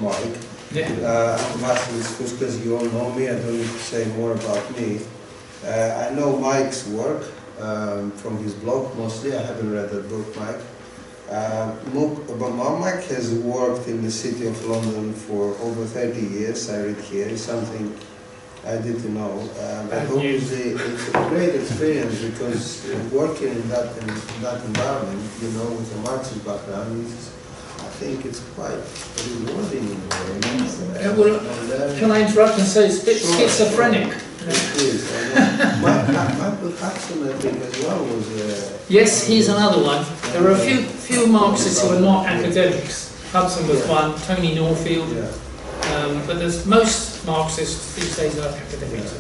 Mike. Yeah. I'm Vasily, because you all know me, I don't need to say more about me. I know Mike's work from his blog mostly. I haven't read that book, Mike. Mike has worked in the city of London for over 30 years, I read here. It's something I didn't know. But obviously it's a great experience because working in that environment, you know, with a Marxist background, I think it's quite rewarding in a way. Can I interrupt and say it's a bit schizophrenic? It is. Michael Hudson, I think, as well was. Yes, he's another one. There are a few Marxists who are not academics. Hudson was one, Tony Norfield. Yeah. But there's most Marxists these days are academics.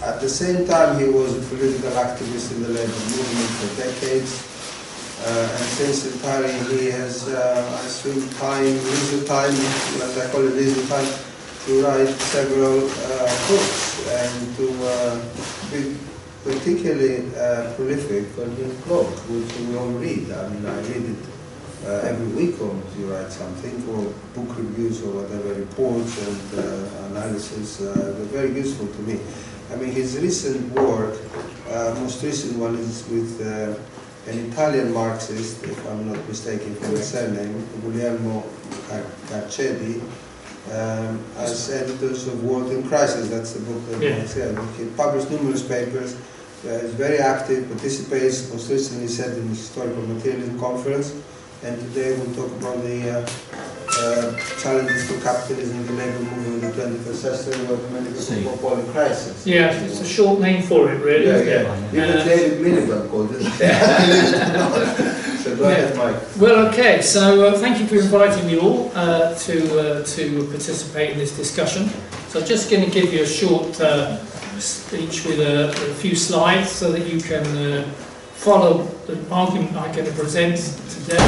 At the same time, he was a political activist in the labor movement for decades. And since retiring, he has, I assume, leisure time, as I call it, leisure time, to write several books and to be particularly prolific on his blog, which we all read. I mean, I read it every week almost. You write something, or book reviews or whatever, reports and analysis. They're very useful to me. I mean, his recent work, most recent one is with an Italian Marxist, if I'm not mistaken from the surname, Guglielmo Carcedi, as editors of World in Crisis. That's the book that he said. He published numerous papers, is very active, participates, most recently said in the Historical Materialism Conference, and today we'll talk about the challenges for capitalism in the labor movement in the 21st century, what many people call polycrisis. Yeah, it's a short name for it, really. Yeah. Even David Miliband called it. So go ahead, Mike. Well, okay, so thank you for inviting me all to participate in this discussion. So I'm just going to give you a short speech with a few slides so that you can follow the argument I'm going to present today.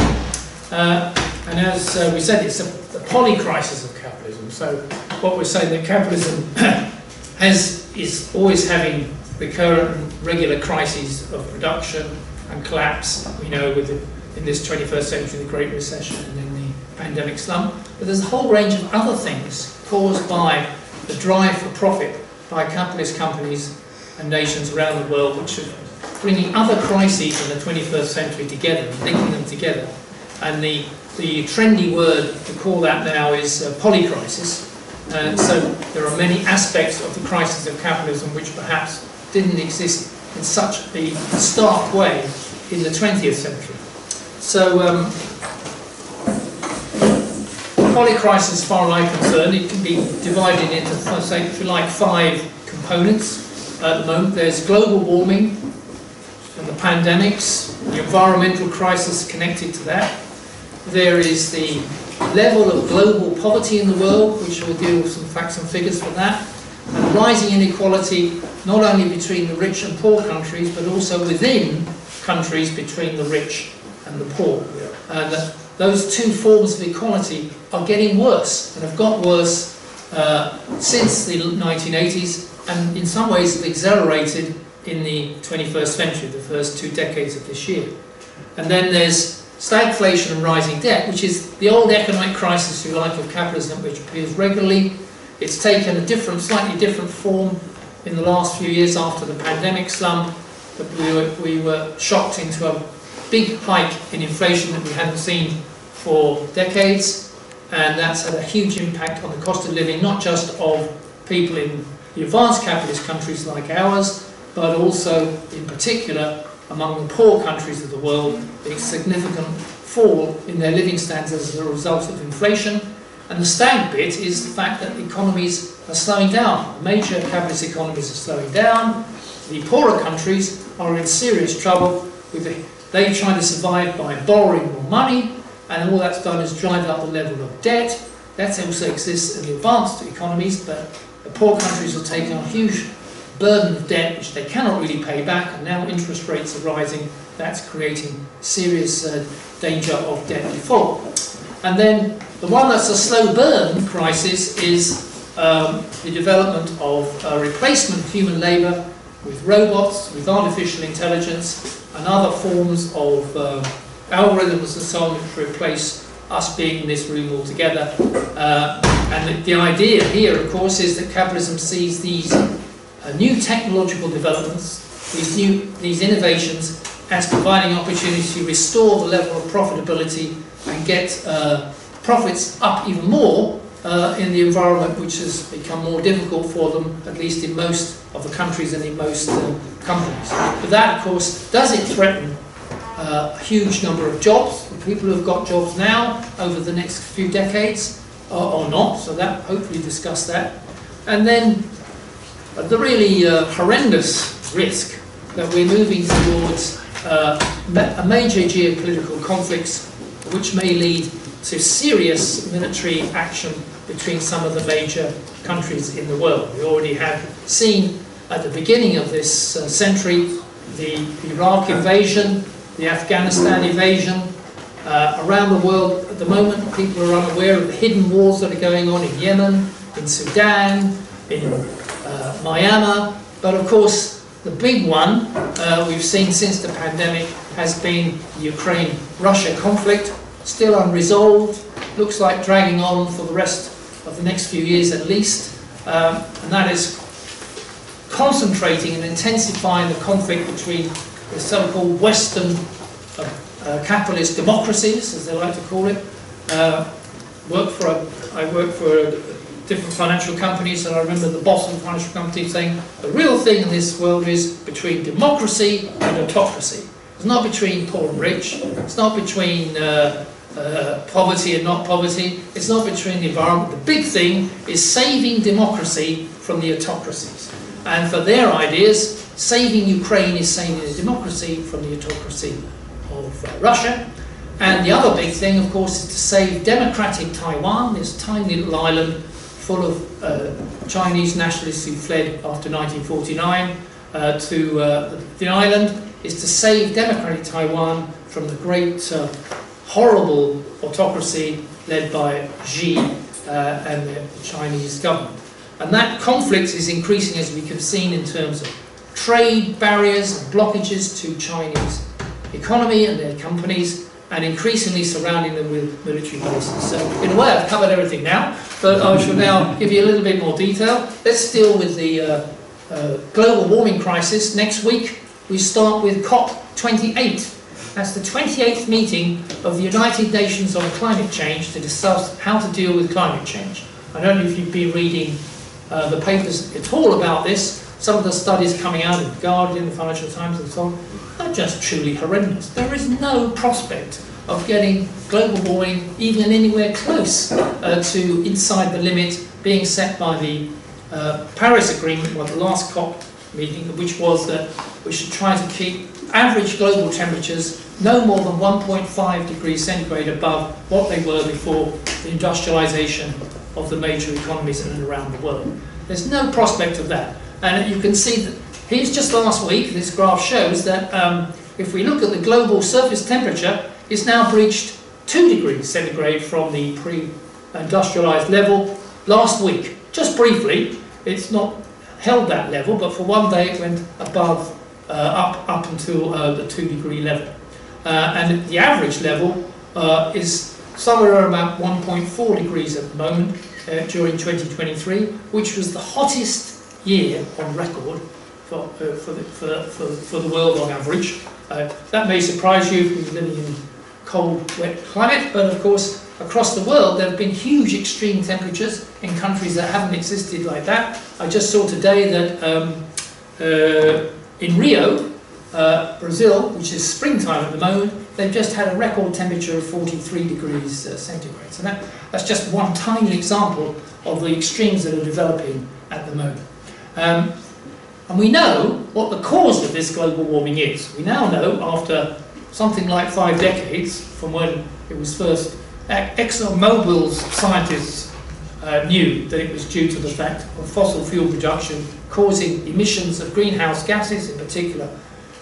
And as we said, it's a polycrisis of capitalism. So what we're saying that capitalism is always having recurrent and regular crises of production and collapse, you know, in this 21st century, the Great Recession and then the pandemic slump. But there's a whole range of other things caused by the drive for profit by capitalist companies and nations around the world, which are bringing other crises in the 21st century together, linking them together. And the trendy word to call that now is polycrisis. So there are many aspects of the crisis of capitalism which perhaps didn't exist in such a stark way in the 20th century. So polycrisis, as far as I'm concerned, it can be divided into, say, if you like, 5 components. At the moment, there's global warming and the pandemics, the environmental crisis connected to that. There is the level of global poverty in the world, which will deal with some facts and figures for that, and rising inequality not only between the rich and poor countries, but also within countries between the rich and the poor. And those two forms of equality are getting worse, and have got worse since the 1980s, and in some ways have accelerated in the 21st century, the first 2 decades of this year. And then there's stagflation and rising debt, which is the old economic crisis, if you like, of capitalism, which appears regularly. It's taken a slightly different form in the last few years after the pandemic slump. But we were shocked into a big hike in inflation that we hadn't seen for decades, and that's had a huge impact on the cost of living, not just of people in the advanced capitalist countries like ours, but also, in particular, among the poor countries of the world, a significant fall in their living standards as a result of inflation. And the stag bit is the fact that economies are slowing down. Major capitalist economies are slowing down. The poorer countries are in serious trouble. They try to survive by borrowing more money, and all that's done is drive up the level of debt. That also exists in the advanced economies, but the poor countries are taking on a huge burden of debt which they cannot really pay back, and now interest rates are rising. That's creating serious danger of debt default. And then the one that's a slow burn crisis is the development of replacement human labour with robots, with artificial intelligence and other forms of algorithms and so on, which replace us being in this room all together. And the idea here, of course, is that capitalism sees these new technological developments, these innovations, as providing opportunity to restore the level of profitability and get profits up even more in the environment which has become more difficult for them, at least in most of the countries and in most companies. But that, of course, does it threaten a huge number of jobs, the people who have got jobs now over the next few decades, or not, so that, hopefully discuss that. And then the really horrendous risk that we're moving towards a major geopolitical conflicts which may lead to serious military action between some of the major countries in the world. We already have seen at the beginning of this century the Iraq invasion, the Afghanistan invasion. Around the world at the moment, people are unaware of the hidden wars that are going on in Yemen, in Sudan, in Myanmar. But of course, the big one we've seen since the pandemic has been the Ukraine-Russia conflict, still unresolved, looks like dragging on for the rest of the next few years at least, and that is concentrating and intensifying the conflict between the so-called Western capitalist democracies, as they like to call it. I work for different financial companies, and I remember the boss of the financial company saying, the real thing in this world is between democracy and autocracy. It's not between poor and rich, it's not between poverty and not poverty, it's not between the environment. The big thing is saving democracy from the autocracies. And for their ideas, saving Ukraine is saving the democracy from the autocracy of Russia. And the other big thing, of course, is to save democratic Taiwan, this tiny little island full of Chinese nationalists who fled after 1949 to the island, is to save democratic Taiwan from the great horrible autocracy led by Xi and the Chinese government. And that conflict is increasing, as we have seen, in terms of trade barriers and blockages to Chinese economy and their companies, and increasingly surrounding them with military bases. So, in a way, I've covered everything now, but I shall now give you a little bit more detail. Let's deal with the global warming crisis. Next week, we start with COP28. That's the 28th meeting of the United Nations on climate change to discuss how to deal with climate change. I don't know if you've been reading the papers at all about this. Some of the studies coming out of The Guardian, the Financial Times and so on, are just truly horrendous. There is no prospect of getting global warming even anywhere close to inside the limit being set by the Paris Agreement, well, the last COP meeting, which was that we should try to keep average global temperatures no more than 1.5 degrees centigrade above what they were before the industrialization of the major economies in and around the world. There's no prospect of that. And you can see that here's just last week, this graph shows that if we look at the global surface temperature, it's now breached 2 degrees centigrade from the pre-industrialized level last week. Just briefly, it's not held that level, but for one day it went above, up until the 2 degree level. And the average level is somewhere around about 1.4 degrees at the moment during 2023, which was the hottest year on record for the world on average. That may surprise you if you're living in cold, wet climate, but of course across the world there have been huge extreme temperatures in countries that haven't existed like that. I just saw today that in Rio, Brazil, which is springtime at the moment, they've just had a record temperature of 43 degrees centigrade. So that's just one tiny example of the extremes that are developing at the moment. And we know what the cause of this global warming is. We now know, after something like 5 decades from when it was first, ExxonMobil's scientists knew that it was due to the fact of fossil fuel production causing emissions of greenhouse gases, in particular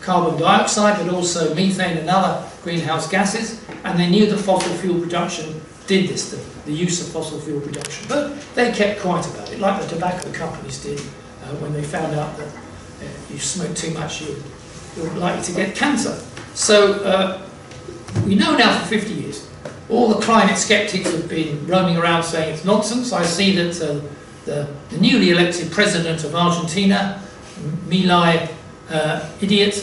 carbon dioxide, but also methane and other greenhouse gases, and they knew that fossil fuel production did this thing, the use of fossil fuel production. But they kept quiet about it, like the tobacco companies did when they found out that you smoke too much, you're likely to get cancer. So we know now for 50 years all the climate skeptics have been roaming around saying it's nonsense. I see that the newly elected president of Argentina, Milei, idiot,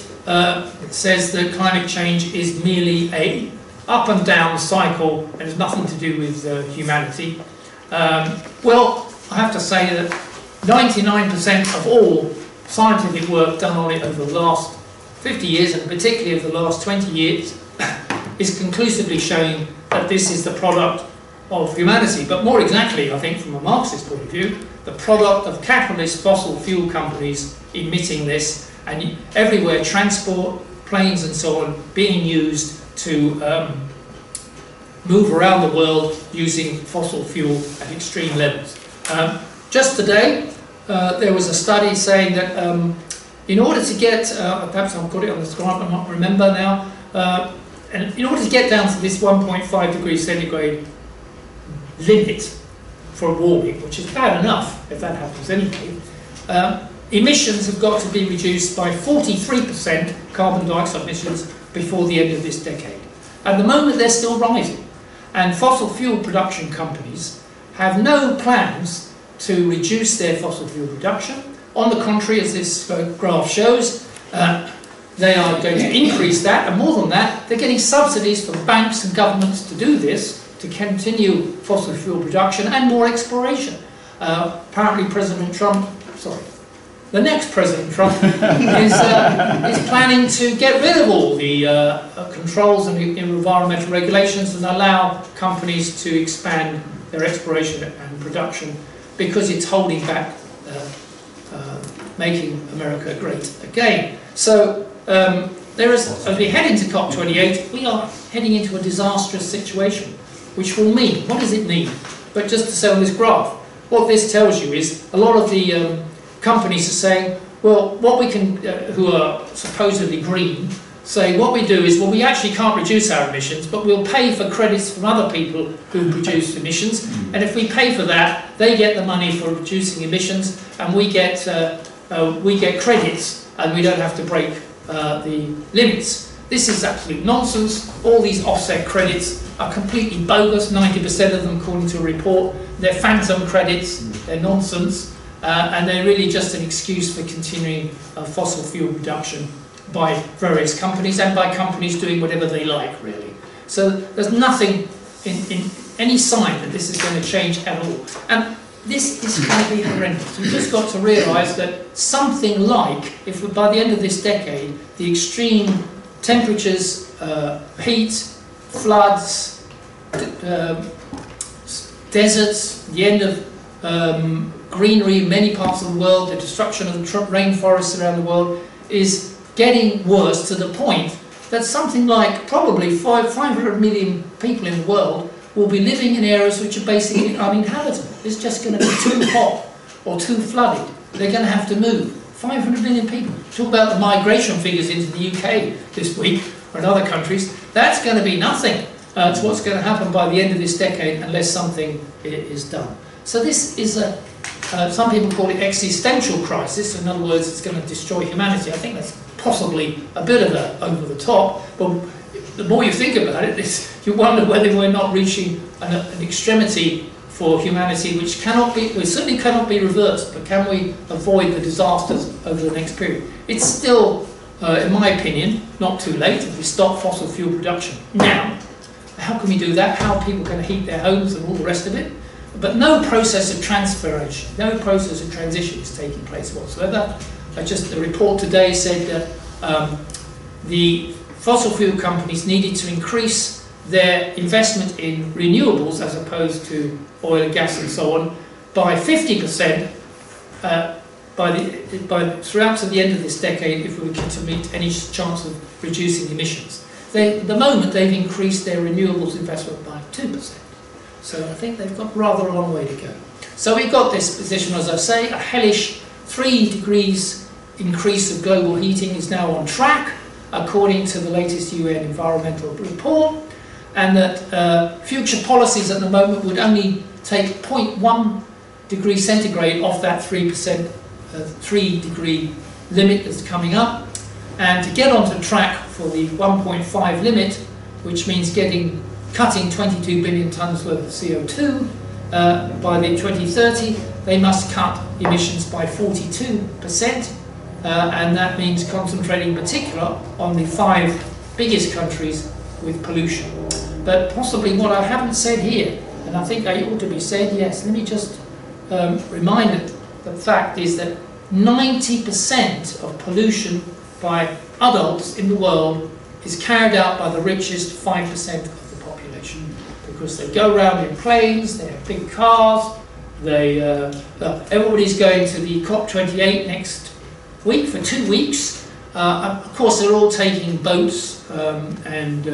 says that climate change is merely a up and down cycle and has nothing to do with humanity. Well, I have to say that 99% of all scientific work done on it over the last 50 years, and particularly over the last 20 years, is conclusively showing that this is the product of humanity. But more exactly, I think from a Marxist point of view, the product of capitalist fossil fuel companies emitting this, and everywhere transport, planes and so on, being used to move around the world using fossil fuel at extreme levels. Just today, there was a study saying that in order to get, perhaps I've got it on the screen, I can't remember now, and in order to get down to this 1.5 degrees centigrade limit for warming, which is bad enough if that happens anyway, emissions have got to be reduced by 43%, carbon dioxide emissions, before the end of this decade. At the moment they're still rising, and fossil fuel production companies have no plans to reduce their fossil fuel production. On the contrary, as this graph shows, they are going to increase that, and more than that, they're getting subsidies from banks and governments to do this, to continue fossil fuel production and more exploration. Apparently President Trump, the next President Trump is planning to get rid of all the controls and environmental regulations and allow companies to expand their exploration and production, because it's holding back making America great again. So as we head into COP28, we are heading into a disastrous situation, which will mean, what does it mean? But just to say on this graph, what this tells you is a lot of the companies are saying, well, what we can, who are supposedly green, say what we do is, well, we actually can't reduce our emissions, but we'll pay for credits from other people who produce emissions, and if we pay for that, they get the money for reducing emissions, and we get credits, and we don't have to break the limits. This is absolute nonsense. All these offset credits are completely bogus, 90% of them, according to a report. They're phantom credits, they're nonsense, and they're really just an excuse for continuing fossil fuel production by various companies, and by companies doing whatever they like, really. So there's nothing in any sign that this is going to change at all. And this is going to be horrendous. We've just got to realise that something like, if we, by the end of this decade, the extreme temperatures, heat, floods, deserts, the end of greenery in many parts of the world, the destruction of the rainforests around the world, is getting worse to the point that something like probably 500 million people in the world will be living in areas which are basically uninhabitable. It's just going to be too hot or too flooded. They're going to have to move. 500 million people. Talk about the migration figures into the UK this week or in other countries. That's going to be nothing to what's going to happen by the end of this decade unless something is done. So this is a, some people call it existential crisis. In other words, it's going to destroy humanity. I think that's possibly a bit of a over the top, but the more you think about it, you wonder whether we're not reaching an extremity for humanity which cannot be, we certainly cannot be reversed, but can we avoid the disasters over the next period? It's still, in my opinion, not too late if we stop fossil fuel production now. How can we do that? How are people going to heat their homes and all the rest of it? But no process of transformation, no process of transition is taking place whatsoever. The report today said that the fossil fuel companies needed to increase their investment in renewables as opposed to oil and gas and so on by 50% throughout to the end of this decade if we were to meet any chance of reducing emissions. At the moment they've increased their renewables investment by 2%. So I think they've got rather a long way to go. So we've got this position, as I say, a hellish 3 degrees increase of global heating is now on track, according to the latest UN environmental report, and that future policies at the moment would only take 0.1 degree centigrade off that 3 degree limit that's coming up, and to get onto track for the 1.5 limit, which means getting cutting 22 billion tonnes worth of CO2. By the 2030, they must cut emissions by 42%, and that means concentrating in particular on the 5 biggest countries with pollution. But possibly what I haven't said here, and I think I ought to be said, yes, let me just remind it, the fact is that 90% of pollution by adults in the world is carried out by the richest 5% of the population, because they go around in planes, they have big cars, everybody's going to the COP28 next week for 2 weeks. Of course, they're all taking boats and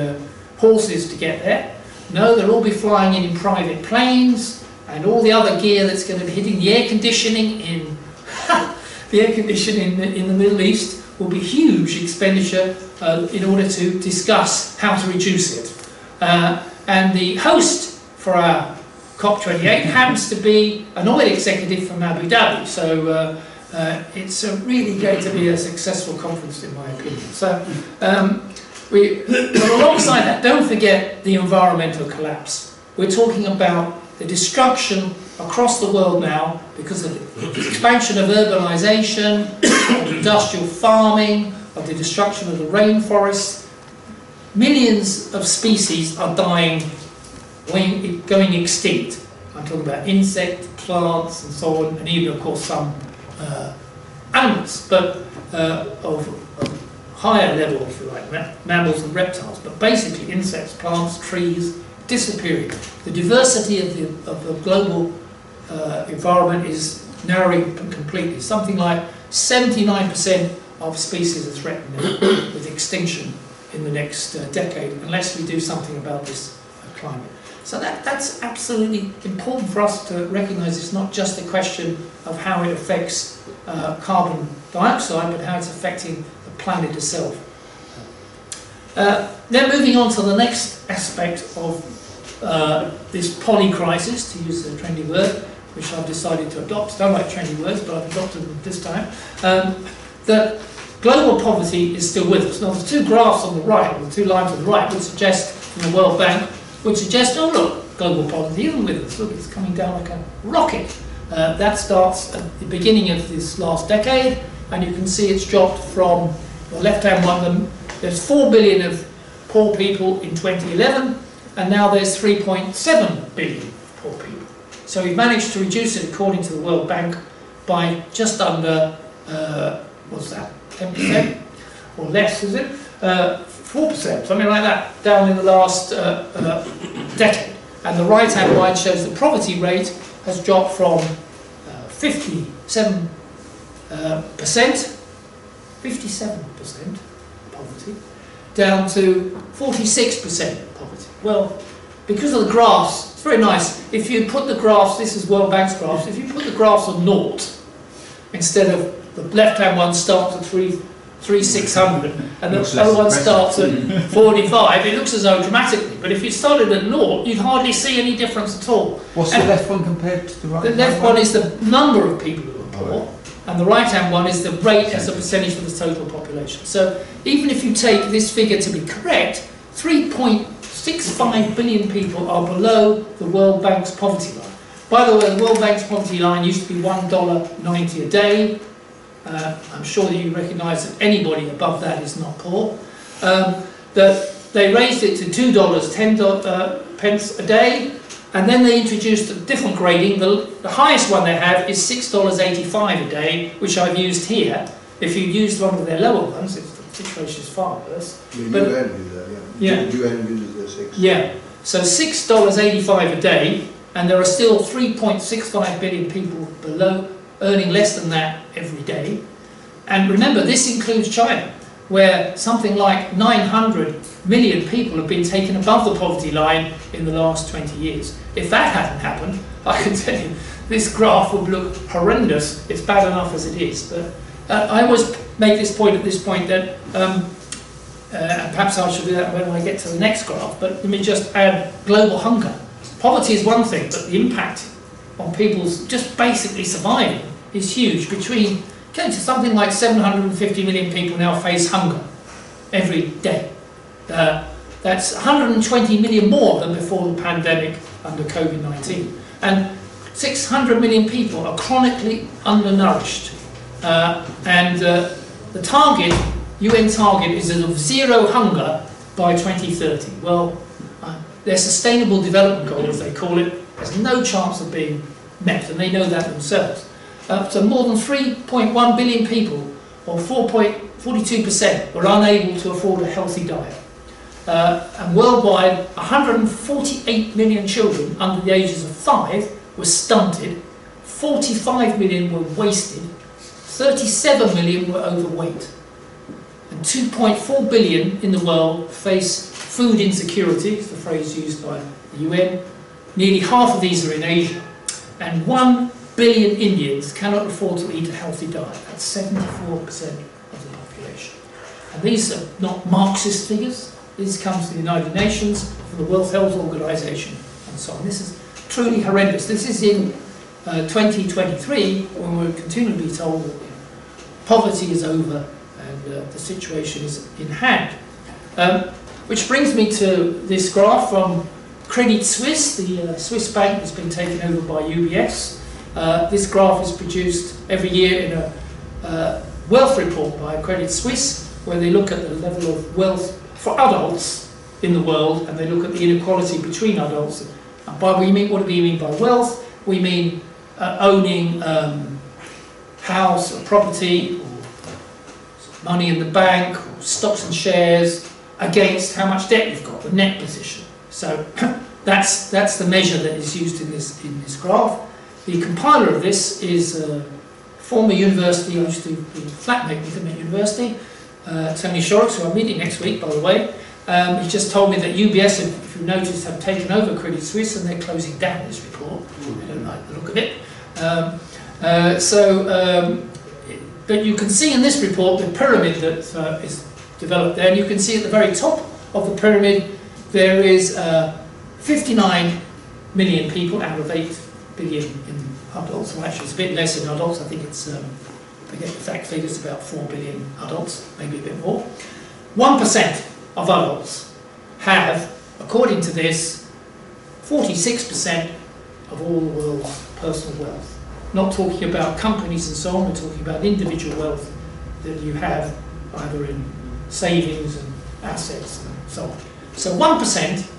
horses to get there. No, they'll all be flying in private planes, and all the other gear that's going to be hitting the air conditioning in in the Middle East will be huge expenditure in order to discuss how to reduce it. And the host for our COP28 happens to be an oil executive from Abu Dhabi, so it's really going to be a successful conference in my opinion. So but alongside that, don't forget the environmental collapse. We're talking about the destruction across the world now because of the expansion of urbanisation, of industrial farming, of the destruction of the rainforests. Millions of species are dying, going extinct. I'm talking about insects, plants and so on, and even of course some animals, but of higher level, if you like, mammals and reptiles, but basically insects, plants, trees, disappearing. The diversity of the global environment is narrowing completely. Something like 79% of species are threatened with extinction in the next decade, unless we do something about this climate. So that's absolutely important for us to recognise. It's not just a question of how it affects carbon dioxide, but how it's affecting the planet itself. Then moving on to the next aspect of this polycrisis, to use a trendy word, which I've decided to adopt. I don't like trendy words, but I've adopted them this time. That global poverty is still with us. Now, the 2 graphs on the right, the 2 lines on the right, would suggest, from the World Bank, would suggest, oh look, global poverty isn't with us. Look, it's coming down like a rocket. That starts at the beginning of this last decade, and you can see it's dropped from the left-hand one. There's 4 billion of poor people in 2011, and now there's 3.7 billion poor people. So we've managed to reduce it, according to the World Bank, by just under, what's that, 10% or less, is it? 4%, something like that, down in the last decade. And the right-hand line shows the poverty rate has dropped from 57% poverty, down to 46% poverty. Well, because of the graphs, it's very nice. If you put the graphs, this is World Bank's graphs, if you put the graphs on 0, instead of the left-hand one starts at 3,600 and the other one starts at 45, it looks as though dramatically. But if you started at 0, you'd hardly see any difference at all. What's the left one compared to the right? The left one is the number of people who are poor, and the right-hand one is the rate as a percentage of the total population. So even if you take this figure to be correct, 3.65 billion people are below the World Bank's poverty line. By the way, the World Bank's poverty line used to be $1.90 a day. I'm sure that you recognise that anybody above that is not poor. That they raised it to $2.10 pence a day, and then they introduced a different grading. The highest one they have is $6.85 a day, which I've used here. If you used one of their lower ones, the situation is far worse. But UN uses that, yeah. UN uses the 6. Yeah, so $6.85 a day, and there are still 3.65 billion people below, earning less than that every day. And remember, this includes China, where something like 900 million people have been taken above the poverty line in the last 20 years. If that hadn't happened, I can tell you, this graph would look horrendous. It's bad enough as it is. But I always make this point at this point that, and perhaps I should do that when I get to the next graph, but let me just add global hunger. Poverty is one thing, but the impact on people's just basically surviving is huge. Between something like 750 million people now face hunger every day. That's 120 million more than before the pandemic under COVID-19. And 600 million people are chronically undernourished. The target, UN target, is of zero hunger by 2030. Well, their sustainable development goal, as they call it, has no chance of being met, and they know that themselves. So more than 3.1 billion people, or 4.42%, were unable to afford a healthy diet. And worldwide, 148 million children under the ages of 5 were stunted, 45 million were wasted, 37 million were overweight, and 2.4 billion in the world face food insecurity, is the phrase used by the UN. Nearly half of these are in Asia, and 1 billion Indians cannot afford to eat a healthy diet. That's 74% of the population. And these are not Marxist figures. This comes from the United Nations, from the World Health Organization, and so on. This is truly horrendous. This is in 2023, when we're continually told that poverty is over and the situation is in hand. Which brings me to this graph from Credit Suisse, the Swiss bank that's been taken over by UBS. This graph is produced every year in a wealth report by Credit Suisse, where they look at the level of wealth for adults in the world, and they look at the inequality between adults. And by what do we mean by wealth? We mean owning house or property, or money in the bank, or stocks and shares, against how much debt you've got, the net position. So that's the measure that is used in this graph. The compiler of this is a former university. I used to be flatmate with him at university, Tony Shorrocks, who I'm meeting next week, by the way. He just told me that UBS, if you noticed, have taken over Credit Suisse, and they're closing down this report. I don't like the look of it. But you can see in this report the pyramid that is developed there, and you can see at the very top of the pyramid there is 59 million people out of 8 billion in adults. Well, actually it's a bit less in adults. I think it's, I forget the exact figures, about 4 billion adults, maybe a bit more. 1% of adults have, according to this, 46% of all the world's personal wealth. Not talking about companies and so on, we're talking about individual wealth that you have either in savings and assets and so on. So 1%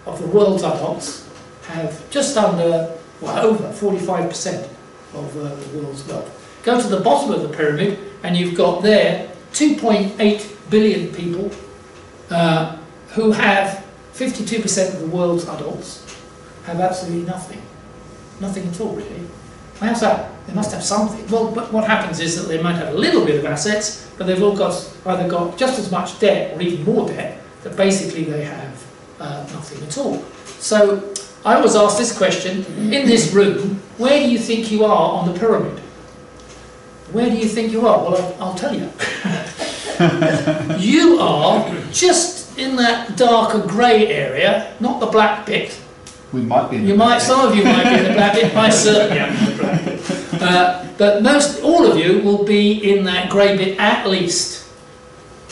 of the world's adults have just under, well, over 45% of the world's wealth. Go to the bottom of the pyramid and you've got there 2.8 billion people who have 52% of the world's adults have absolutely nothing. Nothing at all, really. How's that? They must have something. Well, but what happens is that they might have a little bit of assets, but they've all either got just as much debt or even more debt, that basically they have nothing at all. So I was asked this question, in this room, where do you think you are on the pyramid? Where do you think you are? Well, I'll tell you. You are just in that darker grey area, not the black bit. We might be in the black bit. Some of you might be in the black bit, I certainly am in the black bit. But all of you will be in that grey bit at least.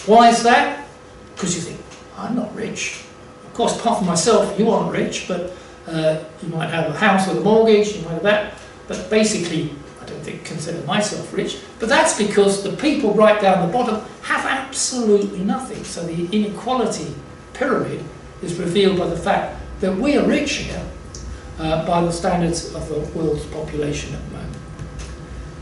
Why is that? Because you think, I'm not rich. Of course, apart from myself, you aren't rich, but you might have a house with a mortgage, you might have that. But basically, I don't consider myself rich. But that's because the people right down the bottom have absolutely nothing. So the inequality pyramid is revealed by the fact that we are rich here by the standards of the world's population at the moment.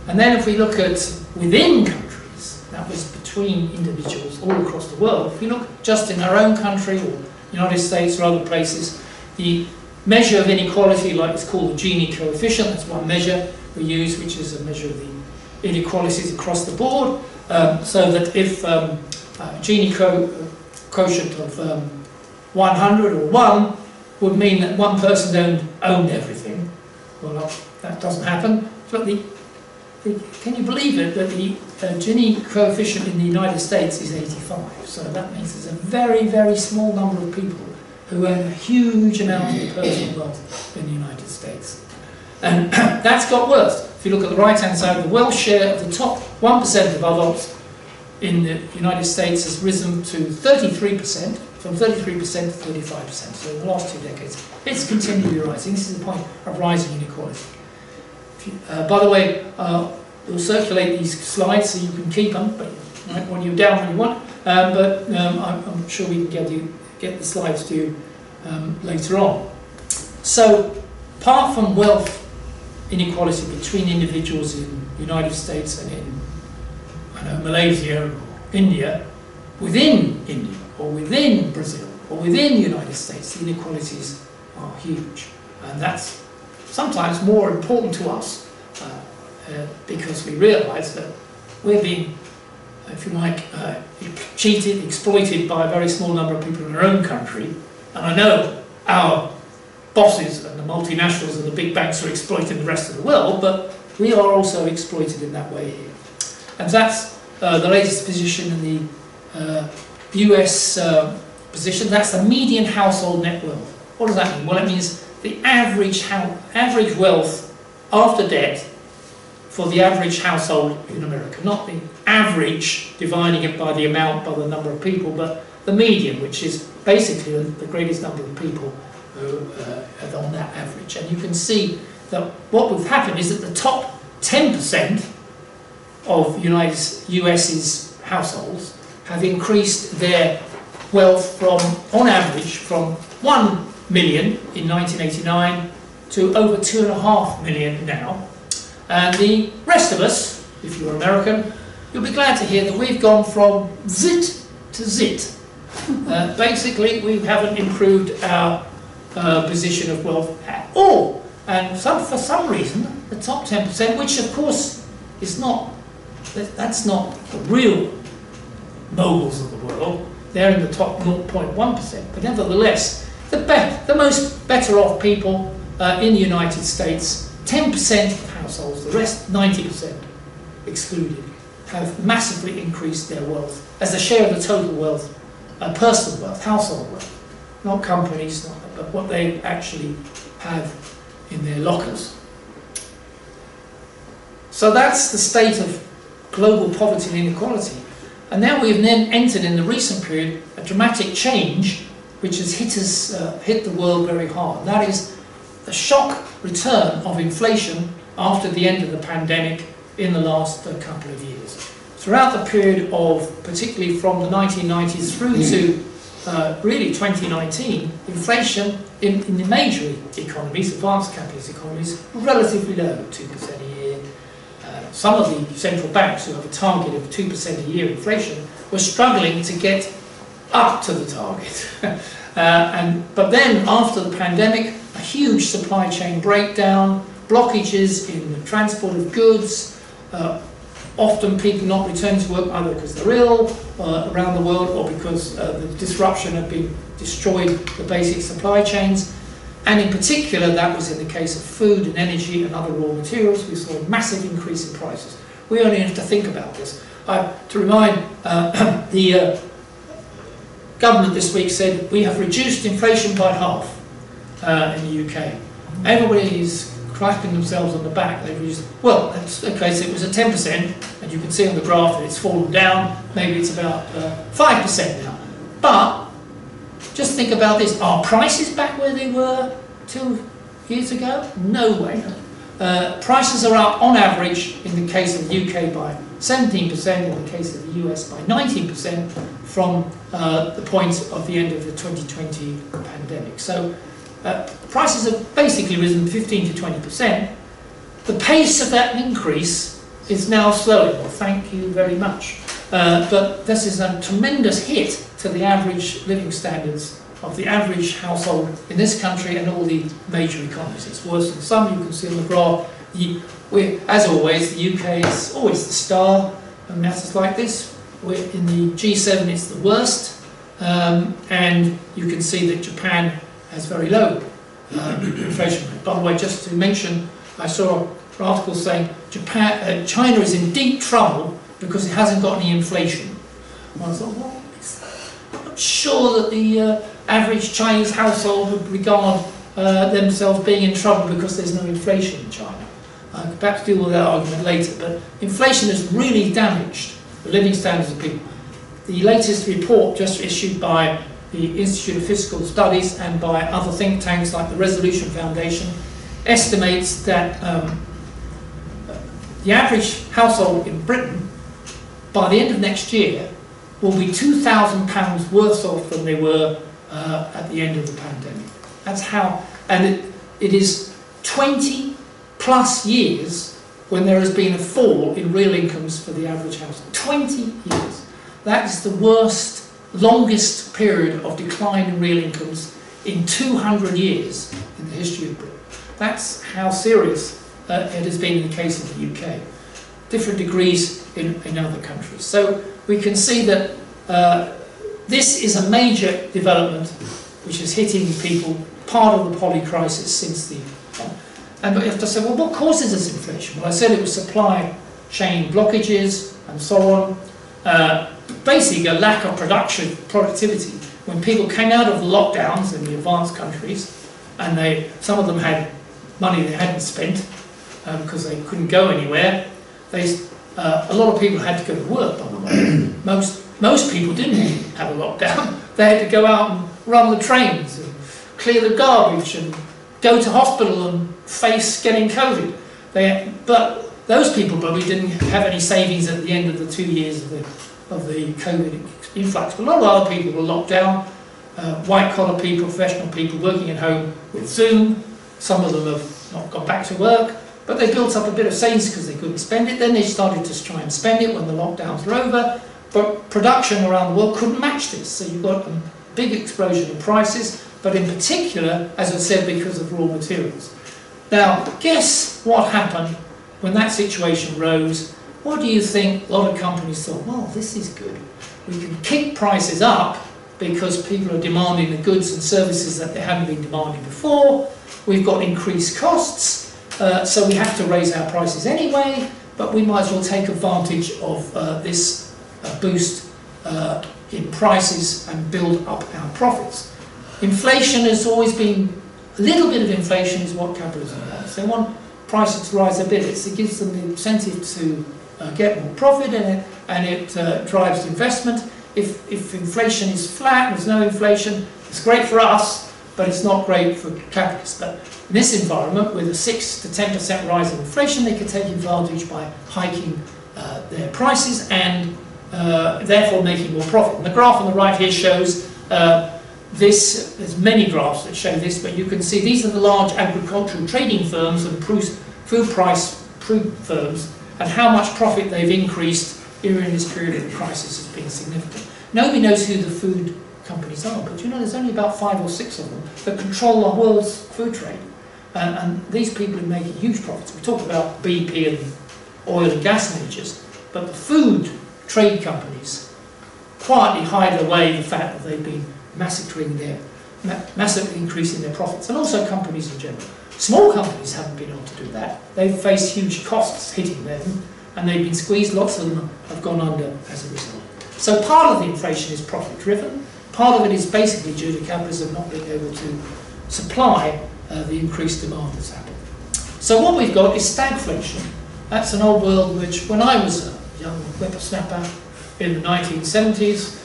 And then if we look at within countries, that was between individuals all across the world, if you look just in our own country or United States or other places, the measure of inequality, like it's called the Gini coefficient, that's one measure we use, which is a measure of the inequalities across the board, so that if Gini quotient of 100 or 1 would mean that one person owned everything. Well, that doesn't happen. But can you believe it that the Gini coefficient in the United States is 85? So that means there's a very, very small number of people who own a huge amount of personal wealth in the United States. And that's got worse. If you look at the right-hand side, the wealth share of the top 1% of adults in the United States has risen to 33%, from 33% to 35%. So in the last 2 decades, it's continually rising. This is the point of rising inequality. By the way, we'll circulate these slides so you can keep them, but when you're down when you want. I'm sure we can get the slides to you later on. So, apart from wealth inequality between individuals in the United States and in Malaysia or India, within India or within Brazil or within the United States, the inequalities are huge, and that's sometimes more important to us because we realise that we're being, if you like, cheated, exploited by a very small number of people in our own country. And I know our bosses and the multinationals and the big banks are exploiting the rest of the world, but we are also exploited in that way here. And that's the latest position in the US position. That's the median household net wealth. What does that mean? Well, it means the average wealth after debt for the average household in America. Not the average, dividing it by the amount, by the number of people, but the median, which is basically the greatest number of people who are on that average. And you can see that what would happen is that the top 10% of US's households have increased their wealth from, on average, from 1 million in 1989 to over 2.5 million now. And the rest of us, if you're American, you'll be glad to hear that we've gone from zit to zit. Basically, we haven't improved our position of wealth at all. And for some reason, the top 10%, which of course is not, that's not the real moguls of the world, they're in the top 0.1%, but nevertheless, the most better off people in the United States, 10% of households, the rest 90% excluded, have massively increased their wealth as a share of the total wealth, personal wealth, household wealth, not companies, but what they actually have in their lockers. So that's the state of global poverty and inequality. And now we've then entered in the recent period a dramatic change which has hit the world very hard. That is the shock return of inflation after the end of the pandemic in the last couple of years. Throughout the period of, particularly from the 1990s through to really 2019, inflation in the major economies, advanced capitalist economies, were relatively low, 2% a year. Some of the central banks who have a target of 2% a year inflation were struggling to get up to the target. But then, after the pandemic, a huge supply chain breakdown, blockages in the transport of goods, often people not returning to work either because they're ill around the world or because the disruption had been destroyed the basic supply chains. And in particular, that was in the case of food and energy and other raw materials. We saw a massive increase in prices. We only have to think about this. To remind, the government this week said we have reduced inflation by half in the UK. Everybody is clapping themselves on the back. They've reduced, well, okay, so it was at 10%, and you can see on the graph that it's fallen down. Maybe it's about 5% now. But just think about this. Are prices back where they were 2 years ago? No way. Prices are up on average in the case of the UK by 17%, in the case of the US by 19% from the point of the end of the 2020 pandemic. So prices have basically risen 15 to 20%. The pace of that increase is now slowing. Well, thank you very much. But this is a tremendous hit to the average living standards of the average household in this country and all the major economies. It's worse than some. You can see on the graph, as always, the UK is always the star in matters like this. In the G7 it's the worst, and you can see that Japan has very low inflation rate. By the way, just to mention, I saw an article saying China is in deep trouble because it hasn't got any inflation. And I thought, well, I'm not sure that the average Chinese household would regard themselves being in trouble because there's no inflation in China. I could perhaps deal with that argument later, but inflation has really damaged the living standards of people. The latest report just issued by the Institute of Fiscal Studies and by other think tanks like the Resolution Foundation estimates that the average household in Britain by the end of next year will be £2,000 worse off than they were at the end of the pandemic. That's how, and it is 20 plus years when there has been a fall in real incomes for the average household. 20 years. That is the worst, longest period of decline in real incomes in 200 years in the history of Britain. That's how serious it has been in the case of the UK. Different degrees in other countries. So we can see that this is a major development which is hitting people, part of the polycrisis since the... And we have to say, well, what causes this inflation? Well, I said it was supply chain blockages and so on. Basically, a lack of productivity. When people came out of the lockdowns in the advanced countries, and some of them had money they hadn't spent because they couldn't go anywhere, a lot of people had to go to work, by the way. Most people didn't have a lockdown. They had to go out and run the trains and clear the garbage and go to hospital and face getting COVID. But those people probably didn't have any savings at the end of the 2 years of the COVID influx. But a lot of other people were locked down, white-collar people, professional people working at home with Zoom. Some of them have not gone back to work, but they built up a bit of savings because they couldn't spend it. Then they started to try and spend it when the lockdowns were over, but production around the world couldn't match this. So you've got a big explosion in prices, but in particular, as I said, because of raw materials. Now, guess what happened when that situation rose? What do you think? A lot of companies thought, well, this is good. We can kick prices up because people are demanding the goods and services that they hadn't been demanding before. We've got increased costs, so we have to raise our prices anyway, but we might as well take advantage of this boost in prices and build up our profits. Inflation has always been, a little bit of inflation is what capitalism wants. They want prices to rise a bit. It gives them the incentive to get more profit in it, and it drives investment. If inflation is flat, there's no inflation, it's great for us, but it's not great for capitalists. But in this environment, with a 6 to 10% rise in inflation, they could take advantage by hiking their prices and therefore making more profit. And the graph on the right here shows there's many graphs that show this, but you can see these are the large agricultural trading firms and food firms, and how much profit they've increased during this period of the crisis has been significant. Nobody knows who the food companies are, but you know there's only about 5 or 6 of them that control the world's food trade. And these people are making huge profits. We talk about BP and oil and gas majors, but the food trade companies quietly hide away the fact that they've been massively increasing their profits, and also companies in general. Small companies haven't been able to do that. They've faced huge costs hitting them, and they've been squeezed. Lots of them have gone under as a result. So part of the inflation is profit driven. Part of it is basically due to capitalism not being able to supply the increased demand that's happened. So what we've got is stagflation. That's an old world which, when I was a young whippersnapper in the 1970s,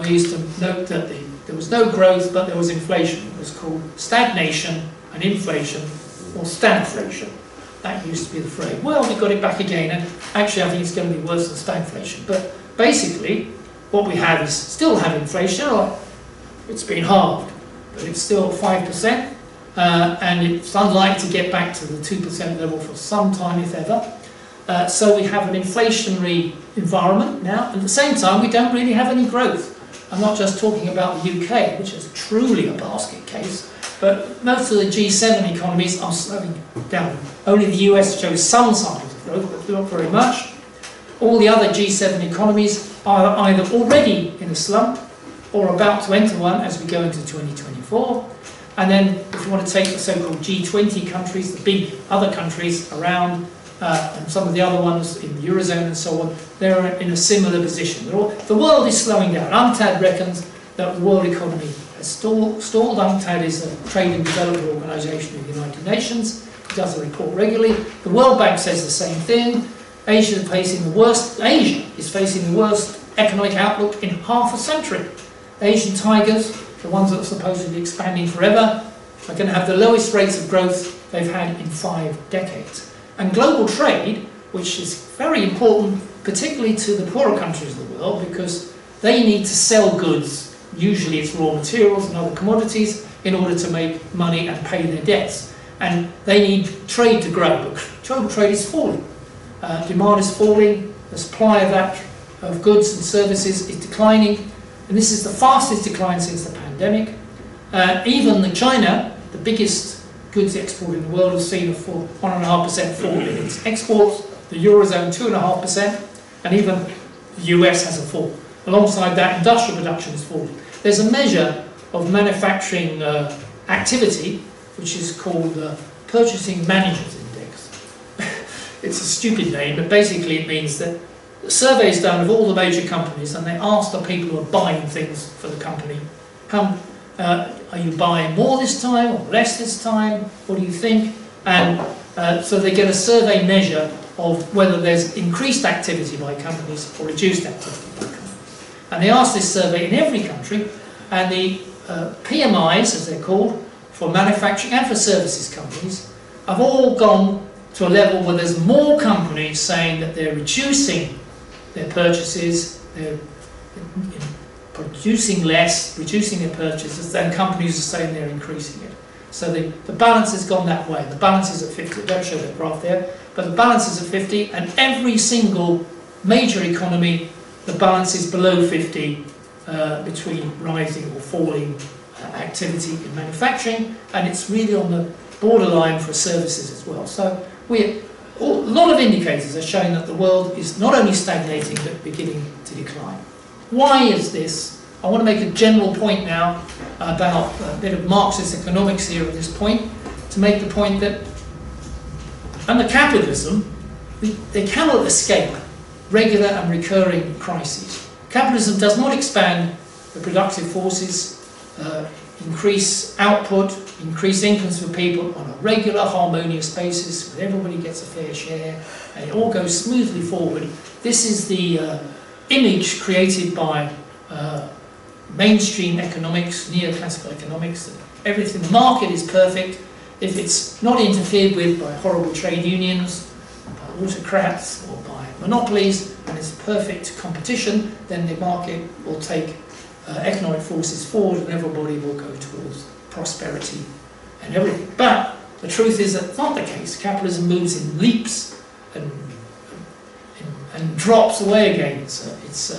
we used to note that there was no growth, but there was inflation. It was called stagnation and inflation, or stagflation. That used to be the phrase. Well, we got it back again, and actually I think it's going to be worse than stagflation. But basically, what we have is still have inflation. It's been halved, but it's still 5%, and it's unlikely to get back to the 2% level for some time, if ever. So we have an inflationary environment now, and at the same time we don't really have any growth. I'm not just talking about the UK, which is truly a basket case, but most of the G7 economies are slowing down. Only the US shows some signs of growth, but not very much. All the other G7 economies are either already in a slump or about to enter one as we go into 2024. And then if you want to take the so-called G20 countries, the big other countries around, and some of the other ones in the Eurozone and so on, they're in a similar position. The world is slowing down. UNCTAD reckons that the world economy has stalled. UNCTAD is a trade and development organisation of the United Nations. It does a report regularly. The World Bank says the same thing. Asia is facing the worst economic outlook in half a century. Asian tigers, the ones that are supposedly expanding forever, are going to have the lowest rates of growth they've had in 5 decades. And global trade, which is very important, particularly to the poorer countries of the world, because they need to sell goods, usually it's raw materials and other commodities, in order to make money and pay their debts. And they need trade to grow, but global trade is falling. Demand is falling, the supply of goods and services is declining, and this is the fastest decline since the pandemic. Even China, the biggest goods exporter in the world, has seen a 1.5% fall in its exports, the Eurozone 2.5%, and even the US has a fall. Alongside that, industrial production is falling. There's a measure of manufacturing activity, which is called the Purchasing Managers Index. It's a stupid name, but basically it means that the survey is done of all the major companies, and they ask the people who are buying things for the company, are you buying more this time or less this time? What do you think? And so they get a survey measure of whether there's increased activity by companies or reduced activity by companies. And they ask this survey in every country, and the PMIs, as they're called, for manufacturing and for services companies, have all gone to a level where there's more companies saying that they're reducing their purchases, they're producing less, reducing their purchases, than companies are saying they're increasing it. So the balance has gone that way. The balance is at 50. I don't show that graph there, but the balance is at 50, and every single major economy, the balance is below 50 between rising or falling activity in manufacturing, and it's really on the borderline for services as well. So a lot of indicators are showing that the world is not only stagnating but beginning to decline. Why is this? I want to make a general point now about a bit of Marxist economics here at this point, to make the point that under capitalism, they cannot escape regular and recurring crises. Capitalism does not expand the productive forces, increase output, increase incomes for people on a regular, harmonious basis, where everybody gets a fair share, and it all goes smoothly forward. This is the image created by mainstream economics, neoclassical economics, that everything, the market is perfect if it's not interfered with by horrible trade unions, by autocrats, or by monopolies, and it's perfect competition, then the market will take economic forces forward and everybody will go towards prosperity and everything. But the truth is that it's not the case. Capitalism moves in leaps and drops away again. It's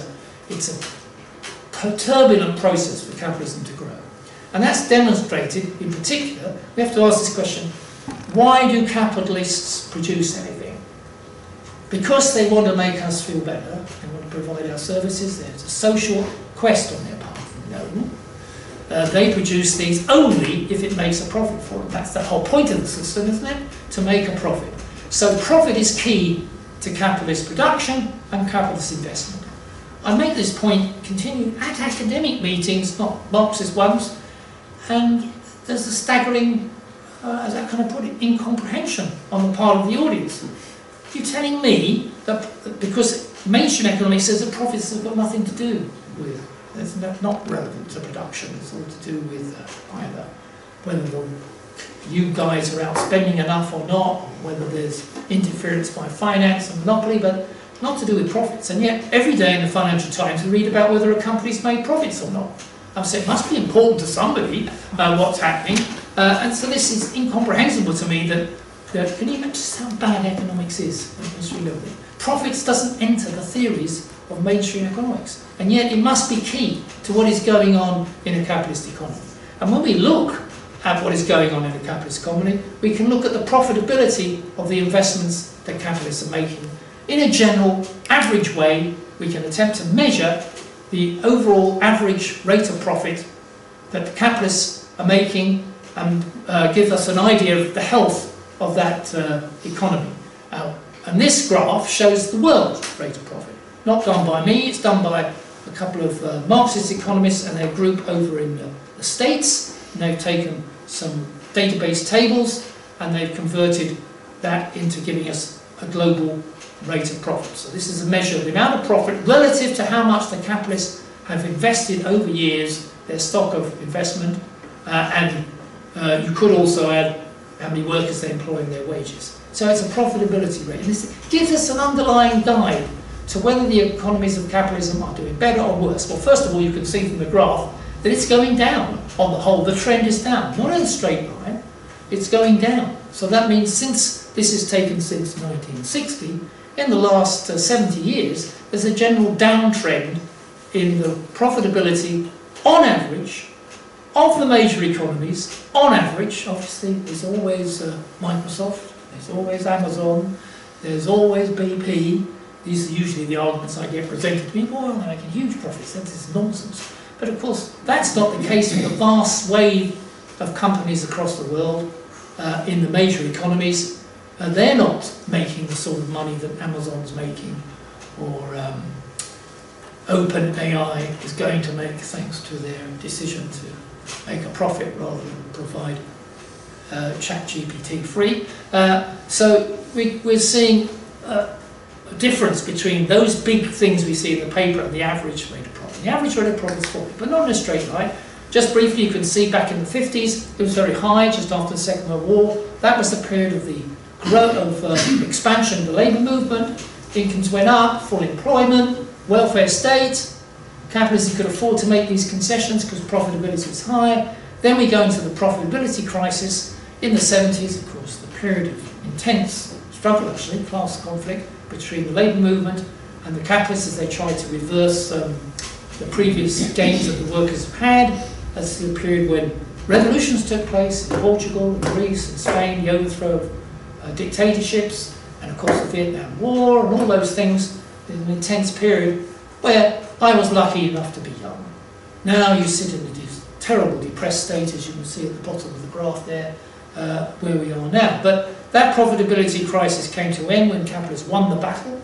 a turbulent process for capitalism to grow. And that's demonstrated, in particular, we have to ask this question, why do capitalists produce anything? Because they want to make us feel better, they want to provide our services, there's a social quest on their part. No. They produce things only if it makes a profit for them. That's the whole point of the system, isn't it? To make a profit. So profit is key to capitalist production and capitalist investment. I make this point continue at academic meetings, not Marxist ones, and there's a staggering, as I kind of put it, incomprehension on the part of the audience. You're telling me that because mainstream economics says that profits have got nothing to do with, it's not relevant to production, it's all to do with either whether you guys are out spending enough or not, or whether there's interference by finance and monopoly, but not to do with profits. And yet every day in the Financial Times we read about whether a company's made profits or not. I say it must be important to somebody what's happening, and so this is incomprehensible to me that can you imagine just how bad economics is? Profits doesn't enter the theories of mainstream economics, and yet it must be key to what is going on in a capitalist economy. And when we look at what is going on in a capitalist economy, we can look at the profitability of the investments that capitalists are making. In a general, average way, we can attempt to measure the overall average rate of profit that the capitalists are making and give us an idea of the health of that economy. And this graph shows the world rate of profit. Not done by me, it's done by a couple of Marxist economists and their group over in the States. And they've taken some database tables and they've converted that into giving us a global rate of profit. So this is a measure of the amount of profit relative to how much the capitalists have invested over years, their stock of investment, and you could also add how many workers they employ in their wages. So it's a profitability rate. And this gives us an underlying guide to whether the economies of capitalism are doing better or worse. Well, first of all, you can see from the graph that it's going down. On the whole, the trend is down. Not in a straight line, it's going down. So that means since this is taken since 1960, in the last 70 years, there's a general downtrend in the profitability, on average, of the major economies. On average, obviously, there's always Microsoft, there's always Amazon, there's always BP. These are usually the arguments I get presented to me. Well, they're making huge profits. That is nonsense. But of course, that's not the case with the vast wave of companies across the world in the major economies. They're not making the sort of money that Amazon's making, or OpenAI is going to make, thanks to their decision to make a profit rather than provide ChatGPT free. So we're seeing a difference between those big things we see in the paper and the average rate of profit. The average rate of profit is 40, but not in a straight line. Just briefly, you can see back in the 50s, it was very high just after the Second World War. That was the period of the growth of expansion of the labour movement. Incomes went up, full employment, welfare state. Capitalism could afford to make these concessions because profitability was high. Then we go into the profitability crisis in the 70s, of course, the period of intense struggle, actually, class conflict between the labour movement and the capitalists as they tried to reverse the previous gains that the workers have had. That's the period when revolutions took place in Portugal, in Greece, in Spain, the overthrow of dictatorships, and of course the Vietnam War and all those things. In an intense period where I was lucky enough to be young. Now you sit in this terrible depressed state, as you can see at the bottom of the graph there, where we are now. But that profitability crisis came to an end when capitalists won the battle,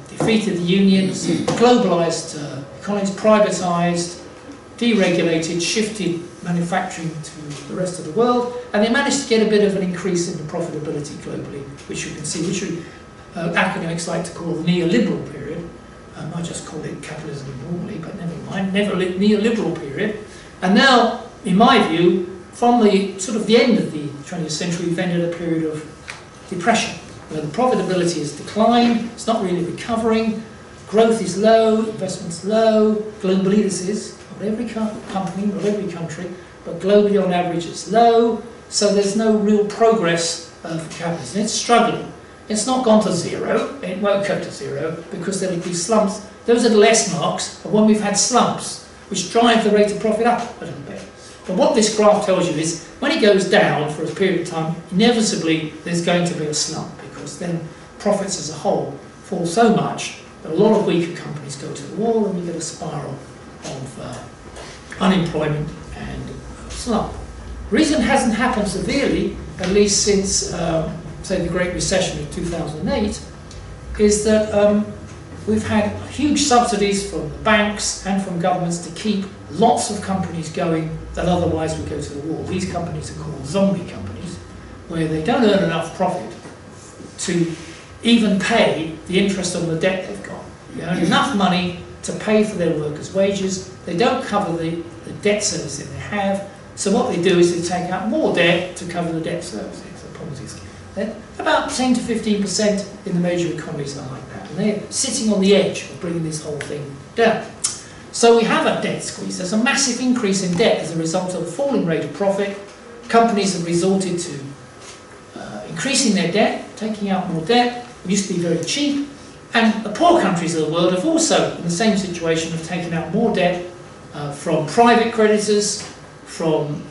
defeated the unions, globalised economies, privatised, deregulated, shifted manufacturing to the rest of the world, and they managed to get a bit of an increase in the profitability globally, which you can see, which academics like to call the neoliberal period. I just call it capitalism normally, but never mind, neoliberal period. And now, in my view, from the sort of the end of the 20th century, we've entered a period of depression, where the profitability has declined, it's not really recovering, growth is low, investment's low, globally this is, not every company, not every country, but globally on average it's low, so there's no real progress for capitalism. It's struggling. It's not gone to zero, it won't go to zero, because there will be slumps. Those are the less marks of when we've had slumps, which drive the rate of profit up a little bit. But what this graph tells you is, when it goes down for a period of time, inevitably there's going to be a slump, because then profits as a whole fall so much that a lot of weaker companies go to the wall, and you get a spiral of unemployment and slump. The reason it hasn't happened severely, at least since say the Great Recession of 2008, is that we've had huge subsidies from the banks and from governments to keep lots of companies going that otherwise would go to the wall. These companies are called zombie companies, where they don't earn enough profit to even pay the interest on the debt they've got. They earn enough money to pay for their workers' wages. They don't cover the debt service that they have, so what they do is they take out more debt to cover the debt service. About 10 to 15% in the major economies are like that, and they're sitting on the edge of bringing this whole thing down. So we have a debt squeeze. There's a massive increase in debt as a result of a falling rate of profit. Companies have resorted to increasing their debt, taking out more debt. It used to be very cheap, and the poor countries of the world have also, in the same situation, have taken out more debt from private creditors, from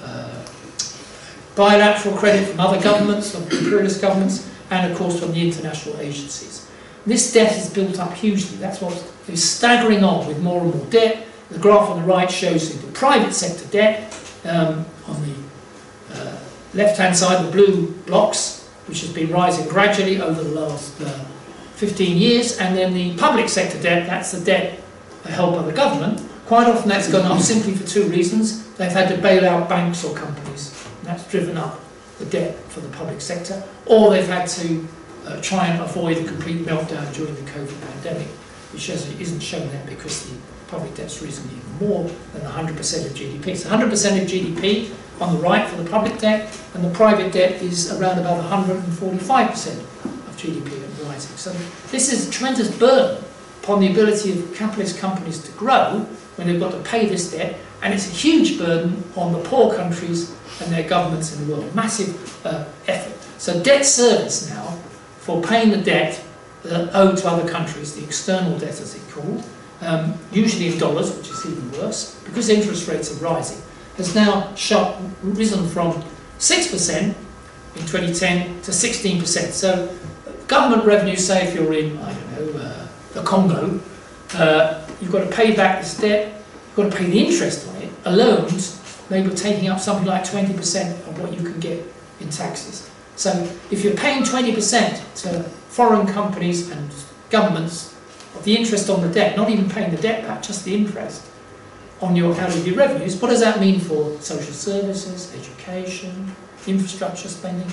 bilateral credit from other governments, from imperialist governments, and of course from the international agencies. This debt is built up hugely. That's what is staggering on with more and more debt. The graph on the right shows you the private sector debt. On the left-hand side, the blue blocks, which has been rising gradually over the last 15 years, and then the public sector debt, that's the debt held by the government. Quite often that's gone up simply for two reasons. They've had to bail out banks or companies. That's driven up the debt for the public sector, or they've had to try and avoid a complete meltdown during the COVID pandemic, which isn't shown there because the public debt's risen even more than 100% of GDP. So 100% of GDP on the right for the public debt, and the private debt is around about 145% of GDP and rising. So this is a tremendous burden upon the ability of capitalist companies to grow when they've got to pay this debt, and it's a huge burden on the poor countries and their governments in the world. Massive effort. So debt service now, for paying the debt owed to other countries, the external debt as it's called, usually in dollars, which is even worse, because interest rates are rising, has now risen from 6% in 2010 to 16%. So government revenues, say if you're in, I don't know, the Congo, you've got to pay back this debt, you've got to pay the interest on it. A loans, maybe taking up something like 20% of what you can get in taxes. So if you're paying 20% to foreign companies and governments of the interest on the debt, not even paying the debt back, just the interest on your out of your revenues, what does that mean for social services, education, infrastructure spending?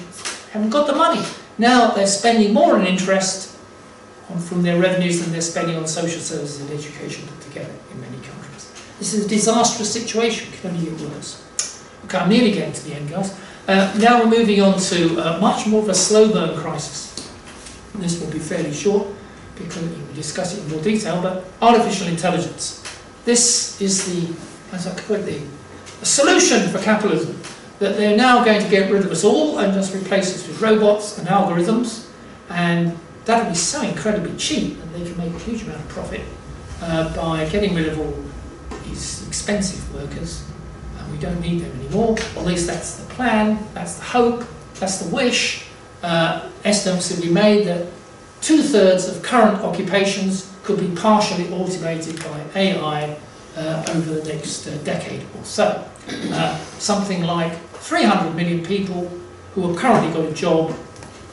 Haven't got the money. Now they're spending more on interest from their revenues than they're spending on social services and education put together in many countries. This is a disastrous situation, it can only get worse. Okay, I'm nearly getting to the end, guys. Now we're moving on to much more of a slow burn crisis. And this will be fairly short because we'll discuss it in more detail, but artificial intelligence. This is the, as I call it, the solution for capitalism, that they're now going to get rid of us all and just replace us with robots and algorithms, and that'll be so incredibly cheap that they can make a huge amount of profit by getting rid of all these expensive workers, and we don't need them anymore. Or at least that's the plan, that's the hope, that's the wish. Estimates have been made that 2/3 of current occupations could be partially automated by AI over the next decade or so. Something like 300 million people who have currently got a job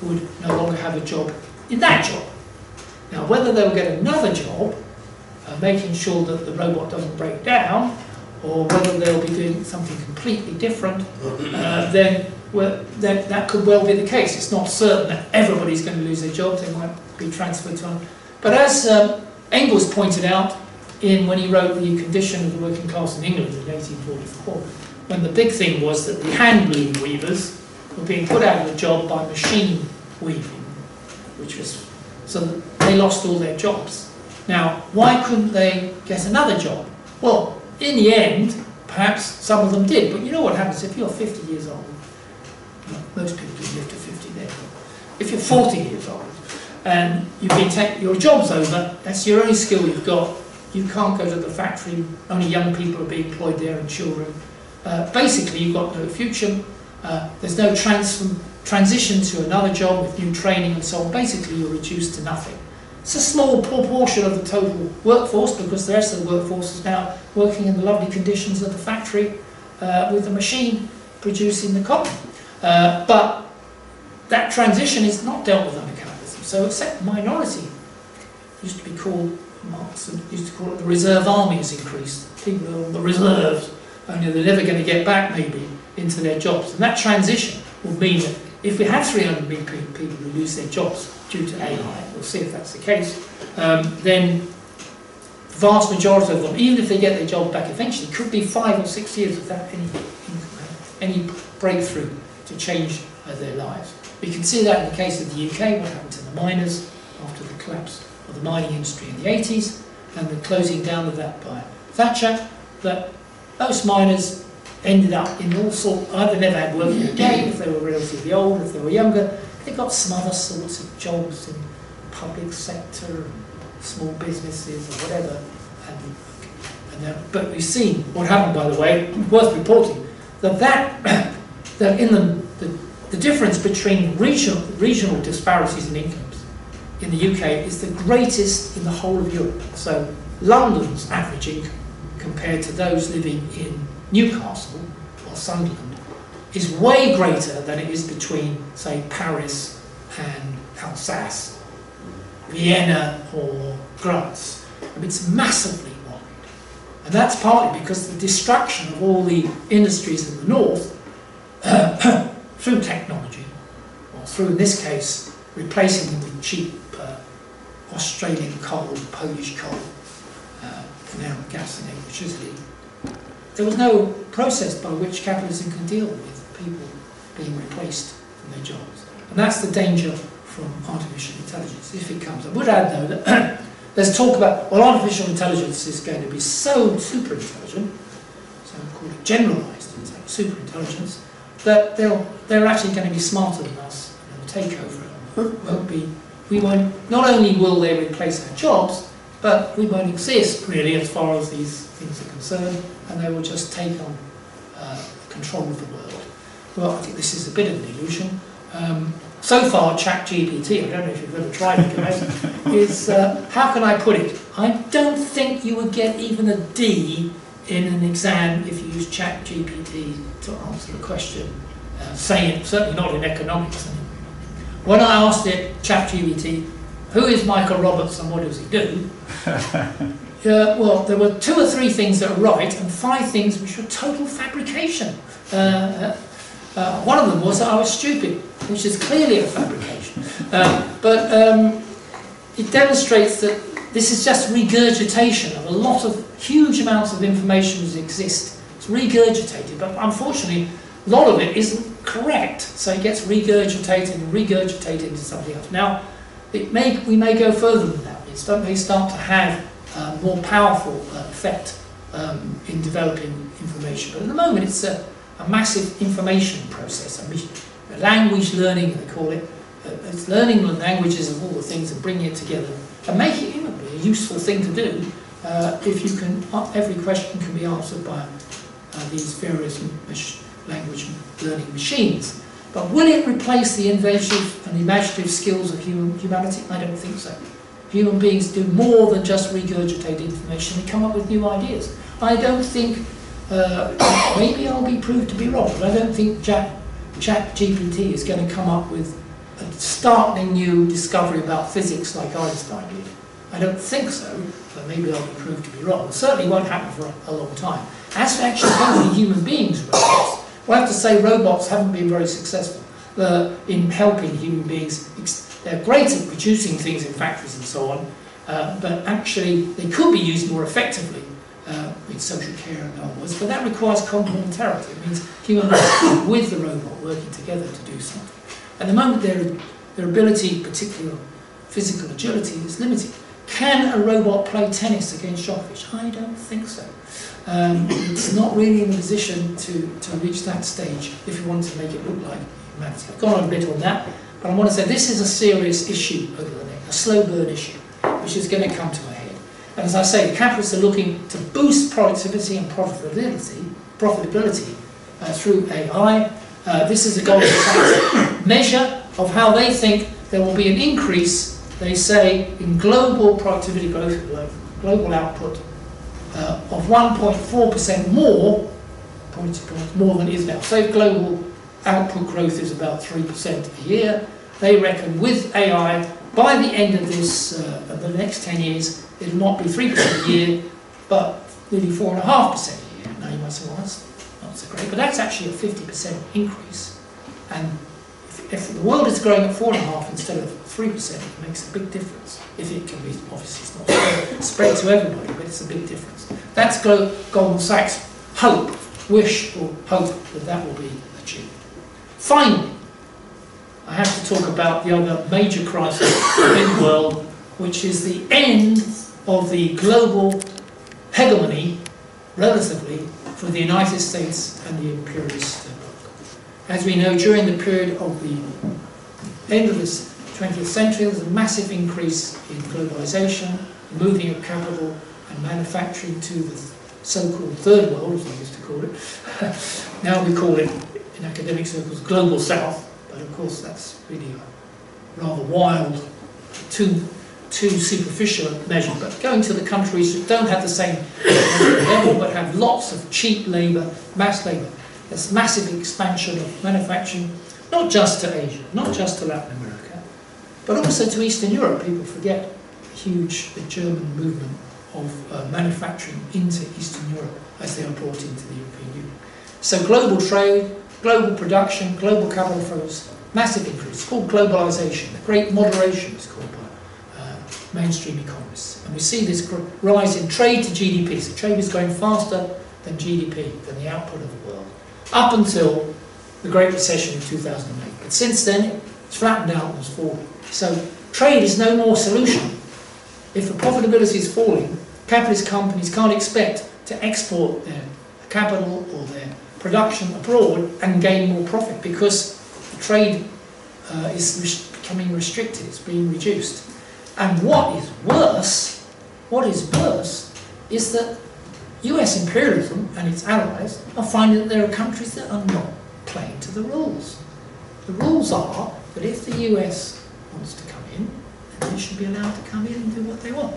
would no longer have a job in that job. Now, whether they'll get another job, making sure that the robot doesn't break down, or whether they'll be doing something completely different, then that could well be the case. It's not certain that everybody's going to lose their jobs. They might be transferred to them. But as Engels pointed out when he wrote The Condition of the Working Class in England in 1844, when the big thing was that the hand loom weavers were being put out of a job by machine weaving, which was, so that they lost all their jobs. Now, why couldn't they get another job? Well, in the end, perhaps some of them did, but you know what happens if you're 50 years old? Well, most people do live to 50 there. If you're 40 years old and you've been your job's over, that's your only skill you've got, you can't go to the factory, only young people are being employed there and children. Basically, you've got no future, there's no transition to another job with new training and so on. Basically, you're reduced to nothing. It's a small proportion of the total workforce, because the rest of the workforce is now working in the lovely conditions of the factory with the machine producing the cotton. But that transition is not dealt with under capitalism. So except minority, used to be called, Marx used to call it the reserve army has increased. People are on the reserves, only they're never going to get back maybe into their jobs. And that transition will mean that if we have 300 million people who lose their jobs due to AI, we'll see if that's the case, then the vast majority of them, even if they get their job back eventually, could be 5 or 6 years without any breakthrough to change their lives. We can see that in the case of the UK, what happened to the miners after the collapse of the mining industry in the 80s, and the closing down of that by Thatcher, that most miners ended up in all sorts, either never had work again if they were relatively old, if they were younger, they got some other sorts of jobs in the public sector, and small businesses or whatever. But we've seen what happened, by the way, worth reporting, that in the difference between regional disparities in incomes in the UK is the greatest in the whole of Europe. So London's average income compared to those living in Newcastle or Sunderland is way greater than it is between, say, Paris and Alsace, Vienna or Graz. I mean, it's massively wide. And that's partly because the destruction of all the industries in the north through technology, or through, in this case, replacing them with cheap Australian coal, Polish coal, now gas and electricity. There was no process by which capitalism can deal with people being replaced from their jobs. And that's the danger from artificial intelligence, if it comes. I would add, though, that there's talk about, well, artificial intelligence is going to be so super intelligent, so I call it generalised super intelligence, that they're actually going to be smarter than us, and they'll take over. Not only will they replace our jobs, but we won't exist really as far as these things are concerned, and they will just take on control of the world. Well, I think this is a bit of an illusion. So far, ChatGPT, I don't know if you've ever tried it, guys, is, how can I put it? I don't think you would get even a D in an exam if you use ChatGPT to answer a question, certainly not in economics. When I asked it, ChatGPT, who is Michael Roberts and what does he do? Well, there were 2 or 3 things that were right and 5 things which were total fabrication. One of them was that I was stupid, which is clearly a fabrication. But it demonstrates that this is just regurgitation of a lot of huge amounts of information that exist. It's regurgitated, but unfortunately, a lot of it isn't correct. So it gets regurgitated and regurgitated into something else. Now, we may go further than that. It may start to have more powerful effect in developing information. But at the moment, it's a massive information process, a language learning, they call it. It's learning the languages of all the things and bringing it together and making it a useful thing to do if you can. Every question can be answered by these various language learning machines. But will it replace the inventive and imaginative skills of humanity? I don't think so. Human beings do more than just regurgitate information. They come up with new ideas. I don't think, maybe I'll be proved to be wrong, but I don't think ChatGPT is going to come up with a startling new discovery about physics like Einstein did. I don't think so, but maybe I'll be proved to be wrong. It certainly won't happen for a long time. As for actually helping human beings robots, well, I have to say robots haven't been very successful in helping human beings. They're great at producing things in factories and so on, but actually they could be used more effectively in social care and onwards, but that requires complementarity. It means human beings with the robot working together to do something. At the moment, their ability, particularly on physical agility, is limited. Can a robot play tennis against Djokovic? I don't think so. It's not really in a position to reach that stage if you want to make it look like humanity. I've gone on a bit on that, but I want to say this is a serious issue over the next, a slow burn issue, which is going to come to a head. And as I say, capitalists are looking to boost productivity and profitability through AI. This is a Goldman Sachs measure of how they think there will be an increase, they say, in global productivity growth, global output of 1.4% more than it is now. So if global output growth is about 3% a year, they reckon with AI, by the end of this, of the next 10 years, it will not be 3% a year, but nearly 4.5% a year. Now you might say, well, that's not so great, but that's actually a 50% increase. And if the world is growing at 4.5% instead of 3%, it makes a big difference. If it can be, obviously it's not spread to everybody, but it's a big difference. That's Goldman Sachs' hope, wish or hope that will be achieved. Finally, I have to talk about the other major crisis in the world, which is the end of the global hegemony, relatively, for the United States and the imperialist bloc. As we know, during the period of the end of this 20th century, there's a massive increase in globalization, moving of capital and manufacturing to the so-called third world, as I used to call it. Now we call it, in academic circles, global south, but of course that's really a rather wild, too superficial a measure. But going to the countries that don't have the same level, but have lots of cheap labour, mass labour, there's massive expansion of manufacturing, not just to Asia, not just to Latin America, but also to Eastern Europe. People forget the German movement of manufacturing into Eastern Europe as they are brought into the European Union. So global trade, global production, global capital flows massive increase. It's called globalization. The great moderation is called by mainstream economists. And we see this rise in trade to GDP. So trade is going faster than GDP, than the output of the world, up until the Great Recession in 2008. But since then, it's flattened out and it's falling. So trade is no more solution. If the profitability is falling, capitalist companies can't expect to export their capital or their production abroad and gain more profit, because the trade is becoming restricted, it's being reduced. And what is worse is that US imperialism and its allies are finding that there are countries that are not playing to the rules. The rules are that if the US wants to come in, then they should be allowed to come in and do what they want.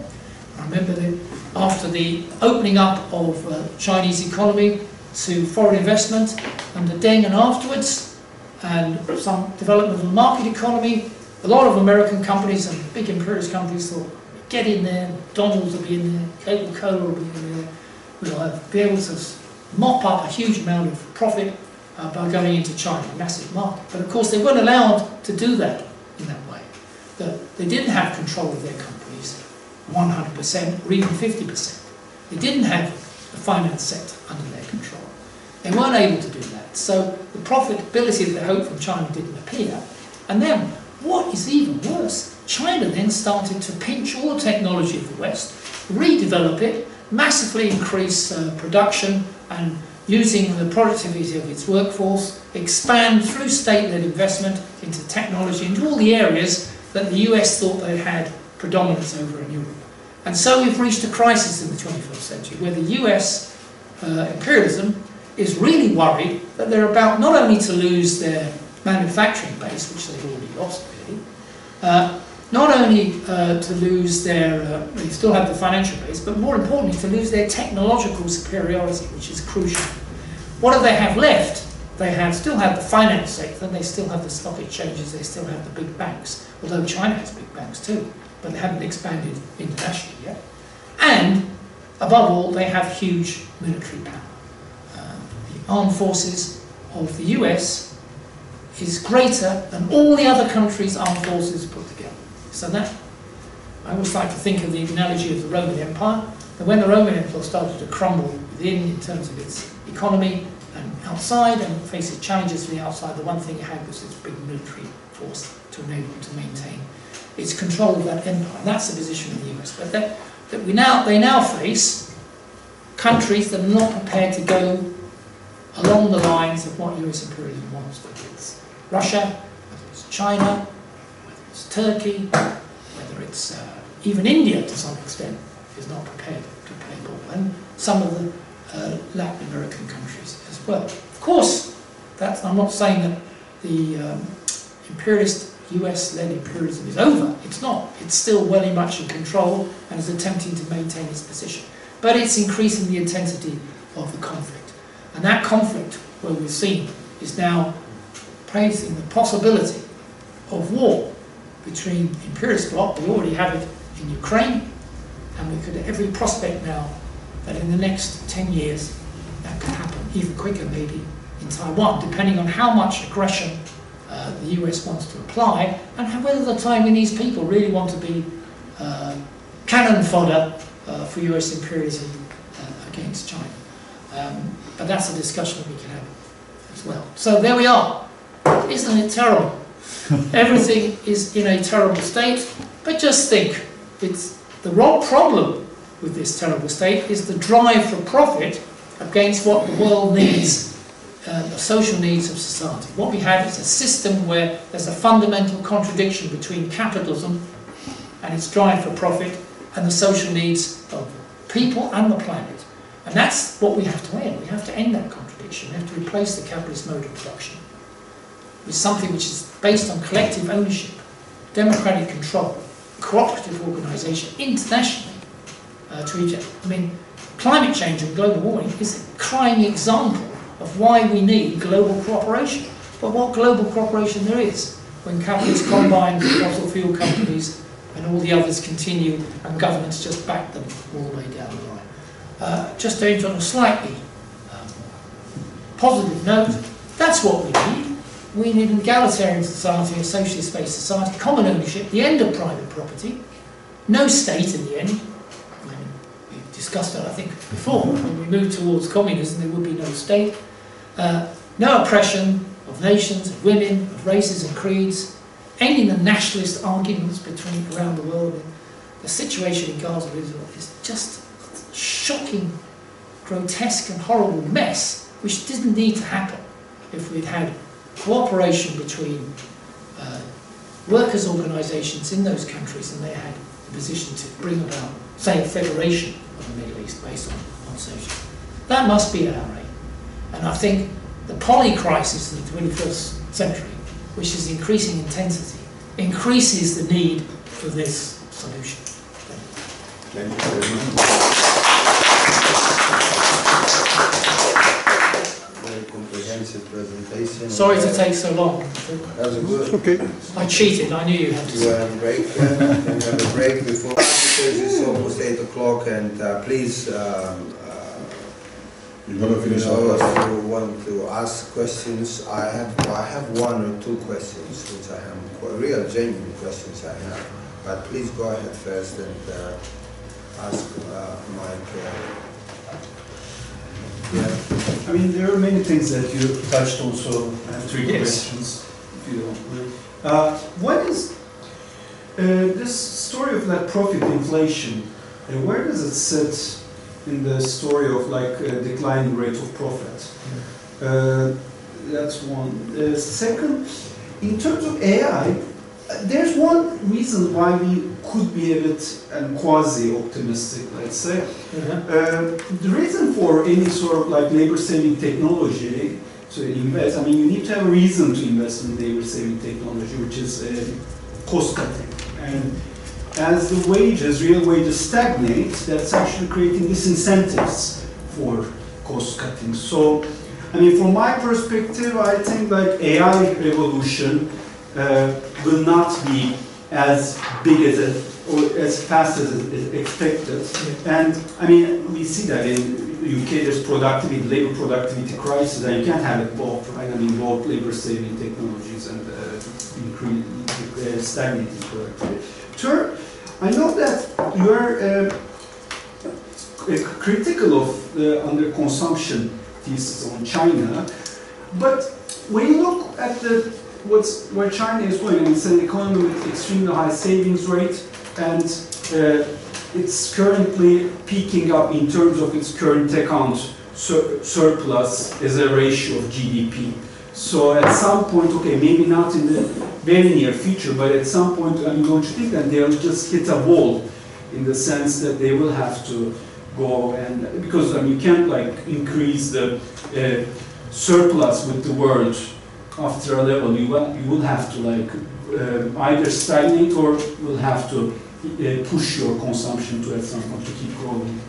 I remember that after the opening up of the Chinese economy to foreign investment under Deng and afterwards, and some development of the market economy, a lot of American companies and big imperialist companies thought, get in there, McDonald's will be in there, Coca-Cola will be in there, we'll be able to mop up a huge amount of profit by going into China, a massive market. But of course they weren't allowed to do that in that way. They didn't have control of their companies 100% or even 50%. They didn't have the finance sector under their control. They weren't able to do that. So the profitability that they hoped from China didn't appear. And then, what is even worse, China then started to pinch all the technology of the West, redevelop it, massively increase production and using the productivity of its workforce, expand through state-led investment into technology, into all the areas that the US thought they had predominance over in Europe. And so we've reached a crisis in the 21st century where the US imperialism is really worried that they're about not only to lose their manufacturing base, which they've already lost really, not only to lose their, they still have the financial base, but more importantly to lose their technological superiority, which is crucial. What do they have left? They still have the finance sector, they still have the stock exchanges, they still have the big banks, although China has big banks too, but they haven't expanded internationally yet. And above all, they have huge military power. The armed forces of the US is greater than all the other countries' armed forces put together. So that, I always like to think of the analogy of the Roman Empire, that when the Roman Empire started to crumble within in terms of its economy and outside and faces challenges from the outside, the one thing it had was its big military force to enable it to maintain its control of that empire. And that's the position of the US. But they now face countries that are not prepared to go along the lines of what US imperialism wants, whether it's Russia, whether it's China, whether it's Turkey, whether it's even India to some extent is not prepared to play ball, and some of the Latin American countries as well. Of course, I'm not saying that the imperialist US-led imperialism is over. It's not. It's still very much in control and is attempting to maintain its position. But it's increasing the intensity of the conflict. And that conflict, where we've seen, is now placing the possibility of war between imperialist bloc. We already have it in Ukraine, and we could have every prospect now that in the next 10 years that could happen, even quicker maybe, in Taiwan, depending on how much aggression the US wants to apply, and whether the Taiwanese people really want to be cannon fodder for US imperialism against China. But that's a discussion we can have as well. So there we are. Isn't it terrible? Everything is in a terrible state, but just think, it's the wrong problem with this terrible state is the drive for profit against what the world needs, the social needs of society. What we have is a system where there's a fundamental contradiction between capitalism and its drive for profit and the social needs of people and the planet. And that's what we have to end. We have to end that contradiction. We have to replace the capitalist mode of production with something which is based on collective ownership, democratic control, cooperative organisation, internationally to each other. I mean, climate change and global warming is a crying example of why we need global cooperation. But what global cooperation there is when capitalists combine with fossil fuel companies and all the others continue and governments just back them all the way down the line. Just to end on a slightly positive note, that's what we need. we need an egalitarian society, a socialist-based society, common ownership, the end of private property, no state in the end. I mean, we've discussed that, I think, before. When we move towards communism, there would be no state. No oppression of nations, of women, of races and creeds, ending the nationalist arguments around the world. The situation in Gaza is just a shocking, grotesque and horrible mess, which didn't need to happen if we'd had cooperation between workers' organisations in those countries and they had the position to bring about, say, a federation of the Middle East based on socialism. That must be our aim. And I think the polycrisis of the 21st century, which is increasing intensity, increases the need for this solution. Thank you very much. Very comprehensive presentation. Sorry to take so long. That was good. Okay. I cheated, I knew you had to You were on break, and have a break before, because it's almost 8 o'clock, and please, those who want to ask questions, I have 1 or 2 questions, which I have, real genuine questions I have, but please go ahead first and ask Mike. Yeah, I mean, there are many things that you touched on, so I have 3 questions, if you don't mind. What is this story of like profit inflation, where does it sit in the story of like a declining rate of profit? That's one. Second, in terms of AI, there's one reason why we could be a bit quasi-optimistic, let's say. The reason for any sort of like labor-saving technology to invest, I mean, you need to have a reason to invest in labor-saving technology, which is cost-cutting. And as the wages, real wages stagnate, that's actually creating disincentives for cost-cutting. So, I mean, from my perspective, I think like AI revolution will not be as big as it, or as fast as it expected. And I mean, we see that in UK there's productivity, labor productivity crisis, and you can't have it both, right? I mean, both labor-saving technologies and stagnating productivity. Third, I know that you are critical of the under-consumption thesis on China, but when you look at where China is going, it's an economy with extremely high savings rate, and it's currently peaking up in terms of its current account surplus as a ratio of GDP. So at some point, okay, maybe not in the very near future, but at some point, I mean, don't you think that they'll just hit a wall in the sense that they will have to go and, because I mean, you can't like increase the surplus with the world after a level. You will have to like either stagnate or will have to push your consumption to at some point to keep growing.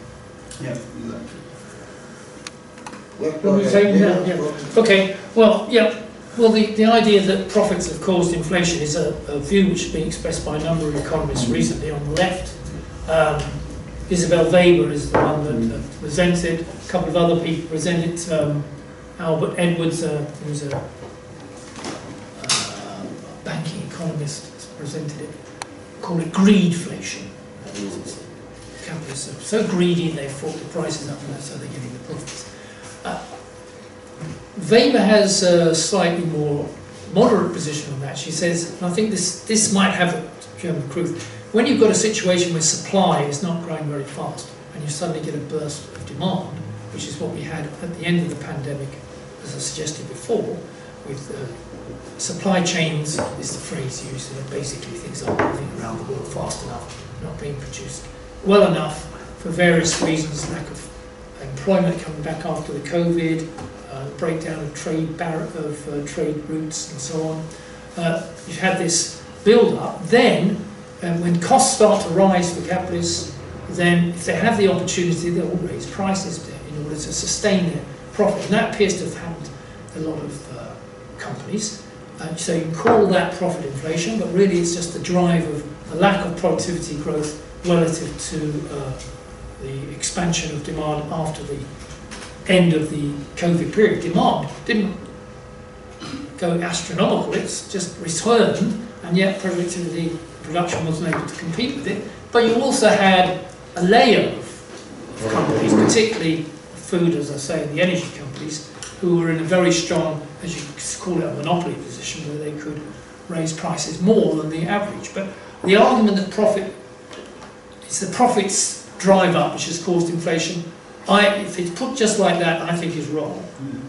Yeah, exactly. Okay, well, yeah. Well, the idea that profits have caused inflation is a view which has been expressed by a number of economists recently on the left. Isabel Weber is the one that presented, a couple of other people presented, Albert Edwards, who's a banking economist, has presented it, called it greedflation. Capitalists are so greedy they fought the prices up and that's how they're getting the profits. Weber has a slightly more moderate position on that. She says, and I think this might have a German truth, when you've got a situation where supply is not growing very fast and you suddenly get a burst of demand, which is what we had at the end of the pandemic, as I suggested before, with supply chains is the phrase used, and basically things aren't moving around the world fast enough, not being produced well enough for various reasons, lack of employment coming back after the COVID, breakdown of trade routes and so on. You've had this build-up. Then, when costs start to rise for capitalists, then if they have the opportunity, they'll raise prices in order to sustain their profit. And that appears to have happened a lot of companies. So you can call that profit inflation, but really it's just the drive of the lack of productivity growth relative to the expansion of demand after the end of the COVID period. Demand didn't go astronomical, it's just returned, and yet production wasn't able to compete with it. But you also had a layer of companies, particularly food, as I say, and the energy companies, who were in a very strong, as you call it, a monopoly position where they could raise prices more than the average. But the argument that it's the profits drive up which has caused inflation, if it's put just like that, I think is wrong.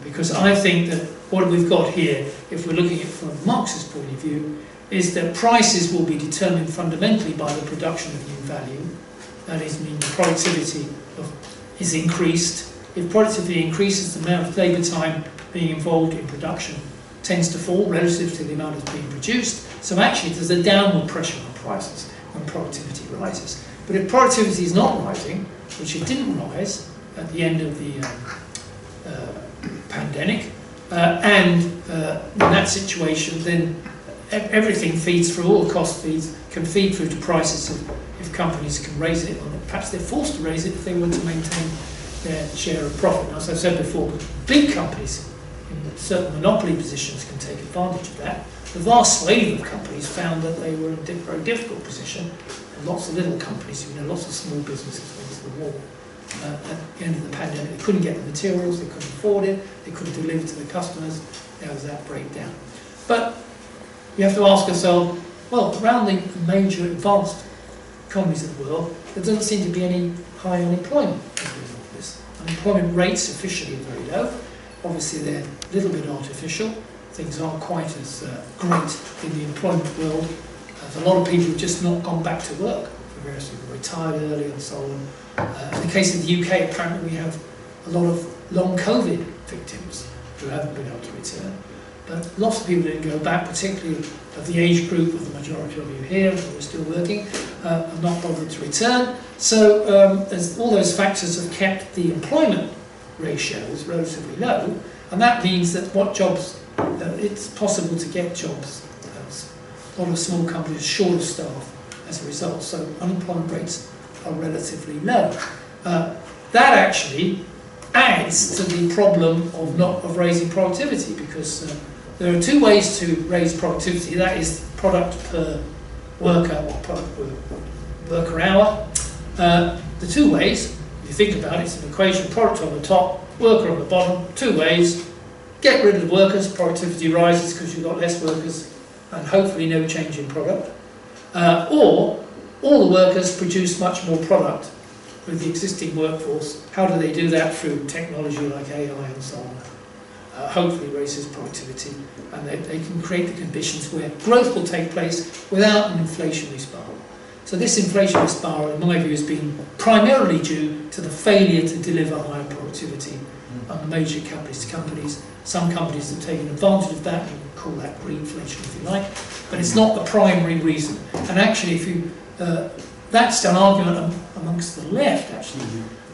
Because I think that what we've got here, if we're looking at it from a Marxist point of view, is that prices will be determined fundamentally by the production of new value. That is, meaning the productivity is increased. If productivity increases, the amount of labour time being involved in production tends to fall relative to the amount that's being produced. So actually there's a downward pressure on prices when productivity rises. But if productivity is not rising, which it didn't rise at the end of the pandemic, and in that situation, then everything feeds through, all the cost feeds can feed through to prices if companies can raise it, or perhaps they're forced to raise it if they want to maintain their share of profit. And as I said before, big companies in certain monopoly positions can take advantage of that. The vast swathe of companies found that they were in a very difficult position, and lots of little companies, lots of small businesses went to the wall. At the end of the pandemic, they couldn't get the materials, they couldn't afford it, they couldn't deliver to the customers, there was that breakdown. But you have to ask yourself, well, around the major advanced economies of the world, there doesn't seem to be any high unemployment as a result of this. Unemployment rates officially are very low. Obviously they're a little bit artificial. Things aren't quite as great in the employment world. There's a lot of people who've just not gone back to work for various reasons, retired early and so on. In the case of the UK, apparently we have a lot of long COVID victims who haven't been able to return. But lots of people didn't go back, particularly of the age group of the majority of you here who are still working, have not bothered to return. So all those factors have kept the employment ratios relatively low, and that means that it's possible to get jobs. A lot of small companies are short of staff as a result, so unemployment rates are relatively low. That actually adds to the problem of raising productivity, because there are two ways to raise productivity. That is product per worker or product per worker hour. The two ways, if you think about it, it's an equation: product on the top, worker on the bottom. Two ways: get rid of the workers, productivity rises because you've got less workers, and hopefully no change in product. Or all the workers produce much more product with the existing workforce. How do they do that? Through technology like AI and so on. Hopefully raises productivity, and they can create the conditions where growth will take place without an inflationary spiral. So this inflationary spiral, in my view, has been primarily due to the failure to deliver higher productivity on the major companies. Some companies have taken advantage of that. You can call that greenflation if you like, but it's not the primary reason. And actually, that's an argument amongst the left, actually.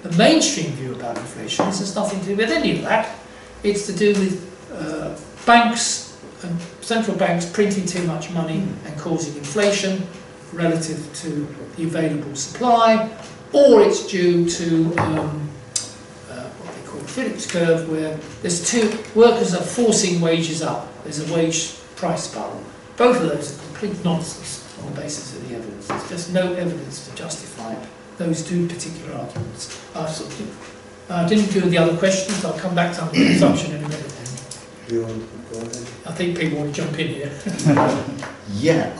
The mainstream view about inflation has nothing to do with any of that. It's to do with banks and central banks printing too much money and causing inflation relative to the available supply, or it's due to what they call the Phillips curve, where workers are forcing wages up. There's a wage price spiral. Both of those are complete nonsense on the basis of the evidence. There's just no evidence to justify those two particular arguments. I didn't do the other questions. I'll come back to under-consumption in a minute. You want to go ahead? I think people want to jump in here. Yeah,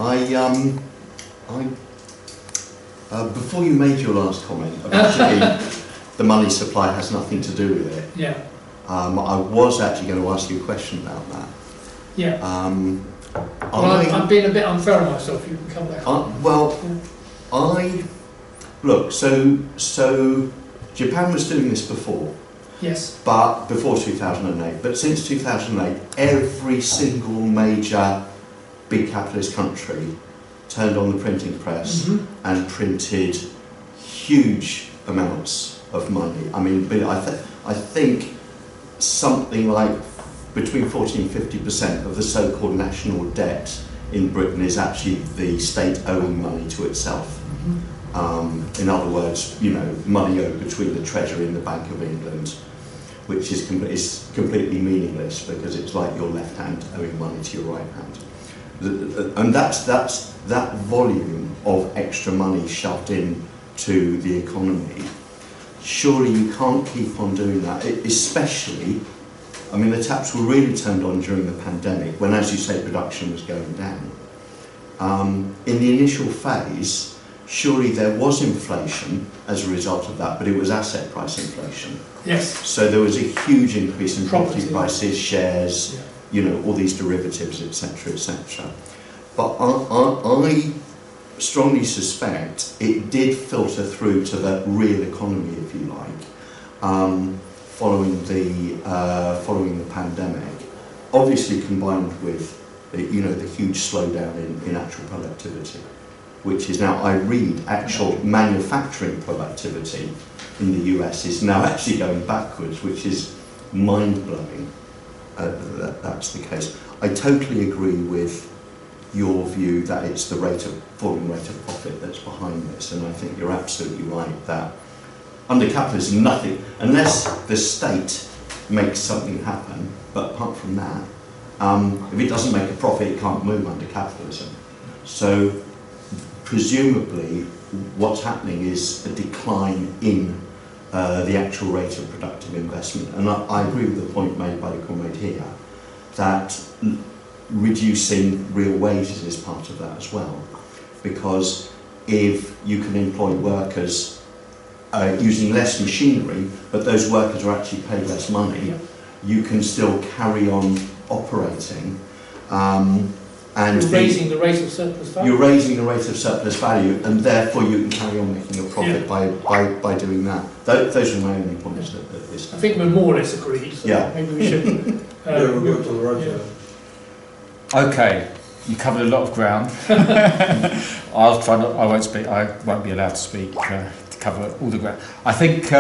before you made your last comment, actually, the money supply has nothing to do with it. Yeah. I was actually going to ask you a question about that. Yeah. I'm being a bit unfair on myself. You can come back. Look. So Japan was doing this before. Yes. But before 2008. But since 2008, every single major big capitalist country turned on the printing press and printed huge amounts of money. I mean, I think something like between 40 and 50% of the so-called national debt in Britain is actually the state owing money to itself. In other words, money owed between the Treasury and the Bank of England. which is completely meaningless because it's like your left hand owing money to your right hand. And that's that volume of extra money shoved in to the economy. Surely you can't keep on doing that, especially, I mean, the taps were really turned on during the pandemic when, as you say, production was going down. In the initial phase, surely there was inflation as a result of that, but it was asset price inflation. Yes. So there was a huge increase in property Property. prices, shares, Yeah. you know, all these derivatives, etc., etc. But I strongly suspect it did filter through to the real economy, if you like, following the pandemic. Obviously, combined with you know, the huge slowdown in actual productivity, which is now, I read, actual manufacturing productivity in the US is now actually going backwards, which is mind-blowing. That's the case. I totally agree with your view that it's the falling rate of profit that's behind this, and I think you're absolutely right that under capitalism, nothing, unless the state makes something happen, but apart from that, if it doesn't make a profit, it can't move under capitalism. So presumably what's happening is a decline in the actual rate of productive investment. And I agree with the point made by the comrade here, that reducing real wages is part of that as well. Because if you can employ workers using less machinery, but those workers are actually paid less money, you can still carry on operating. And you're raising the rate of surplus value. You're raising the rate of surplus value, and therefore you can carry on making a profit by doing that. Those are my only points at this time. I think we're more or less agreed, so maybe we should... we'll go to Roger. Okay, you covered a lot of ground. I'll try not, I won't speak, I won't be allowed to speak to cover all the ground. I think,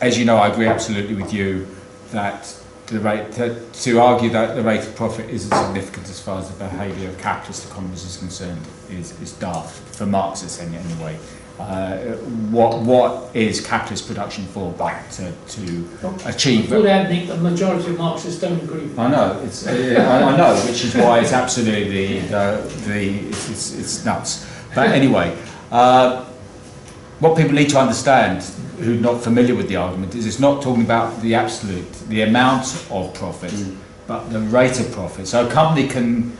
as you know, I agree absolutely with you that the rate, to argue that the rate of profit isn't significant as far as the behaviour of capitalist economies is concerned is daft, for Marxists anyway. What is capitalist production for but to achieve? I think the majority of Marxists don't agree with I know, it's, I know, which is why it's absolutely, it's nuts. But anyway, what people need to understand who are not familiar with the argument is it's not talking about the absolute, the amount of profit, but the rate of profit. So a company can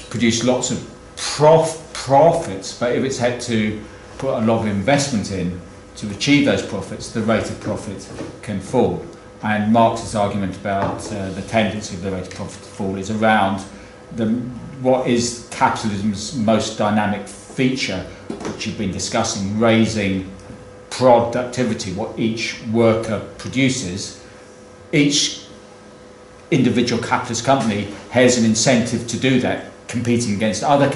produce lots of profits, but if it's had to put a lot of investment in to achieve those profits, the rate of profit can fall. And Marx's argument about the tendency of the rate of profit to fall is around what is capitalism's most dynamic feature, which you've been discussing, raising productivity, what each worker produces. Each individual capitalist company has an incentive to do that, competing against other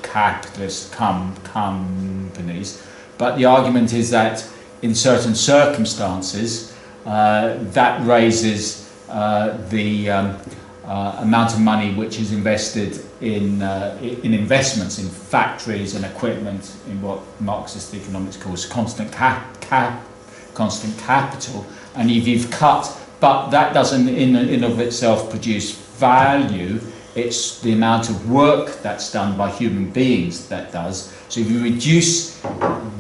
capitalist companies. But the argument is that in certain circumstances, that raises the amount of money which is invested in investments in factories and equipment, in what Marxist economics calls constant capital. And if you've cut, but that doesn't in of itself produce value, it's the amount of work that's done by human beings that does. So if you reduce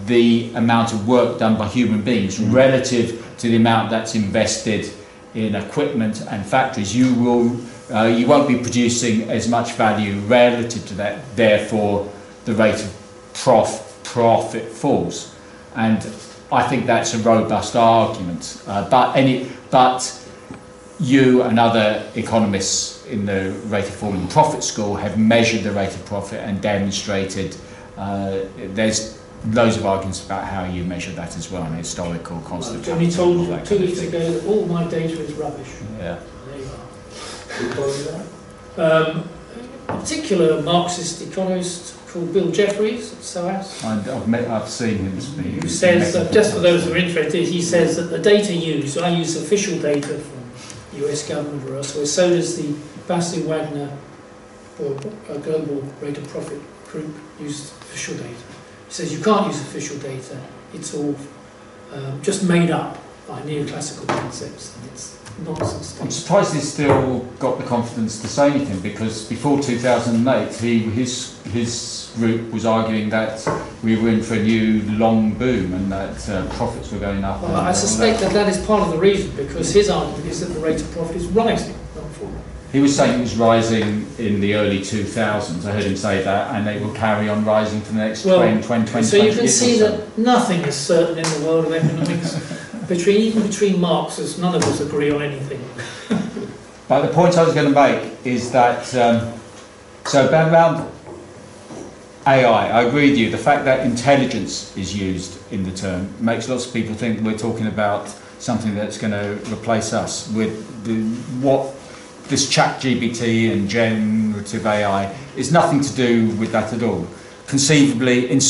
the amount of work done by human beings relative to the amount that's invested in equipment and factories, you won't be producing as much value relative to that. Therefore, the rate of profit falls. And I think that's a robust argument. But you and other economists in the rate of falling profit school have measured the rate of profit and demonstrated there's loads of arguments about how you measure that as well, and historical, constant. Johnny told you 2 weeks ago that all my data is rubbish. Yeah. There you are. Who told you that? A particular Marxist economist called Bill Jeffries at SOAS. I've seen him speak. Who says that, just for those who are interested, he says that the data used, I use official data from US government or elsewhere, so does the Bassey Wagner or Global Rate of Profit group used official data. He says you can't use official data, it's all just made up by neoclassical concepts. And it's nonsense. I'm surprised he's still got the confidence to say anything, because before 2008 his group was arguing that we were in for a new long boom and that profits were going up. Well, I suspect that is part of the reason, because his argument is that the rate of profit is rising, not falling. He was saying it was rising in the early 2000s. I heard him say that, and it will carry on rising for the next 20 So you can see that nothing is certain in the world of economics. Even between Marxists, none of us agree on anything. But the point I was going to make is that, so around AI, I agree with you, the fact that intelligence is used in the term makes lots of people think we're talking about something that's going to replace us. With what this ChatGPT and generative AI is nothing to do with that at all. Conceivably, it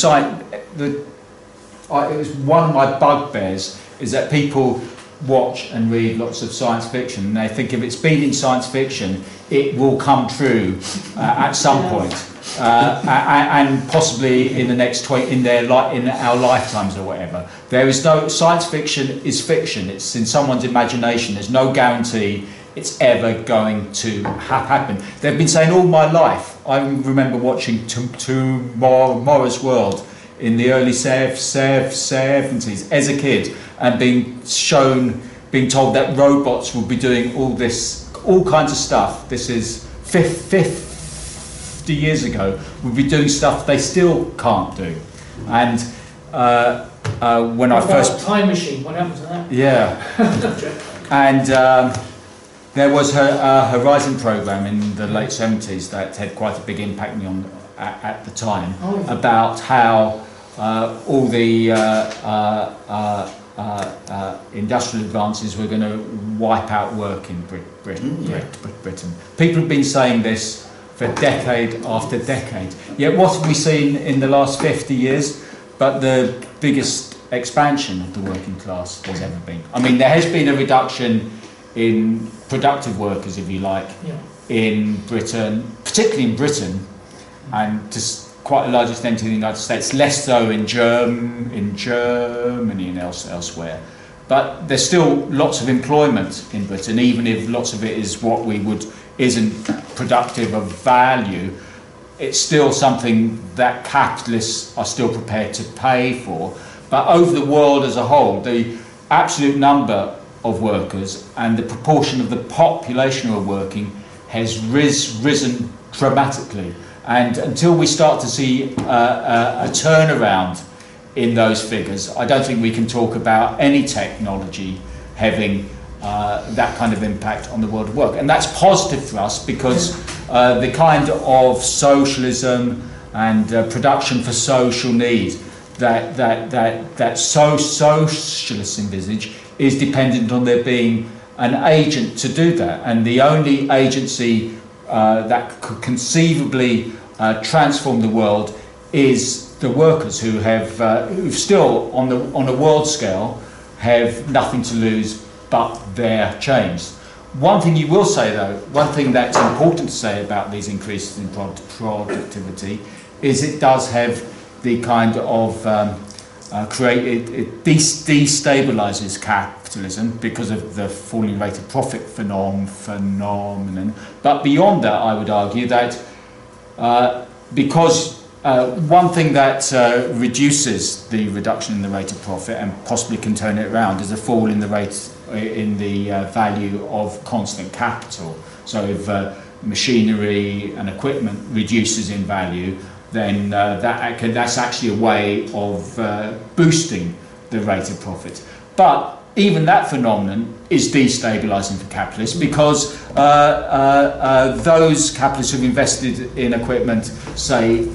was one of my bugbears is that people watch and read lots of science fiction and they think if it's been in science fiction, it will come true at some point, and possibly in the next in our lifetimes or whatever. There is no science fiction is fiction. It's in someone's imagination. There's no guarantee it's ever going to happen. They've been saying all my life. I remember watching Tomorrow's World in the early 70s as a kid, and being told that robots will be doing all kinds of stuff. This is 50 years ago. We'll be doing stuff they still can't do. And when I first time machine, what happened to that? Yeah, and there was a Horizon program in the late 70s that had quite a big impact on me at the time, about how all the industrial advances were going to wipe out work in Britain. People have been saying this for decade after decade. Yet what have we seen in the last 50 years but the biggest expansion of the working class has ever been? I mean, there has been a reduction in productive workers, if you like, in Britain, particularly in Britain, and to quite a large extent in the United States, less so in Germany and elsewhere. But there's still lots of employment in Britain, even if lots of it is what isn't productive of value. It's still something that capitalists are still prepared to pay for. But over the world as a whole, the absolute number of workers and the proportion of the population who are working has risen dramatically. And until we start to see a turnaround in those figures, I don't think we can talk about any technology having that kind of impact on the world of work. And that's positive for us, because the kind of socialism and production for social need that socialists envisage is dependent on there being an agent to do that. And the only agency that could conceivably transform the world is the workers, who still on a world scale have nothing to lose but their chains. One thing you will say though, one thing that's important to say about these increases in productivity is it does have the kind of it destabilises capitalism because of the falling rate of profit phenomenon. But beyond that, I would argue that because one thing that reduces the reduction in the rate of profit and possibly can turn it around is a fall in the value of constant capital. So if machinery and equipment reduces in value, then that's actually a way of boosting the rate of profit. But even that phenomenon is destabilising for capitalists, because those capitalists who've invested in equipment, say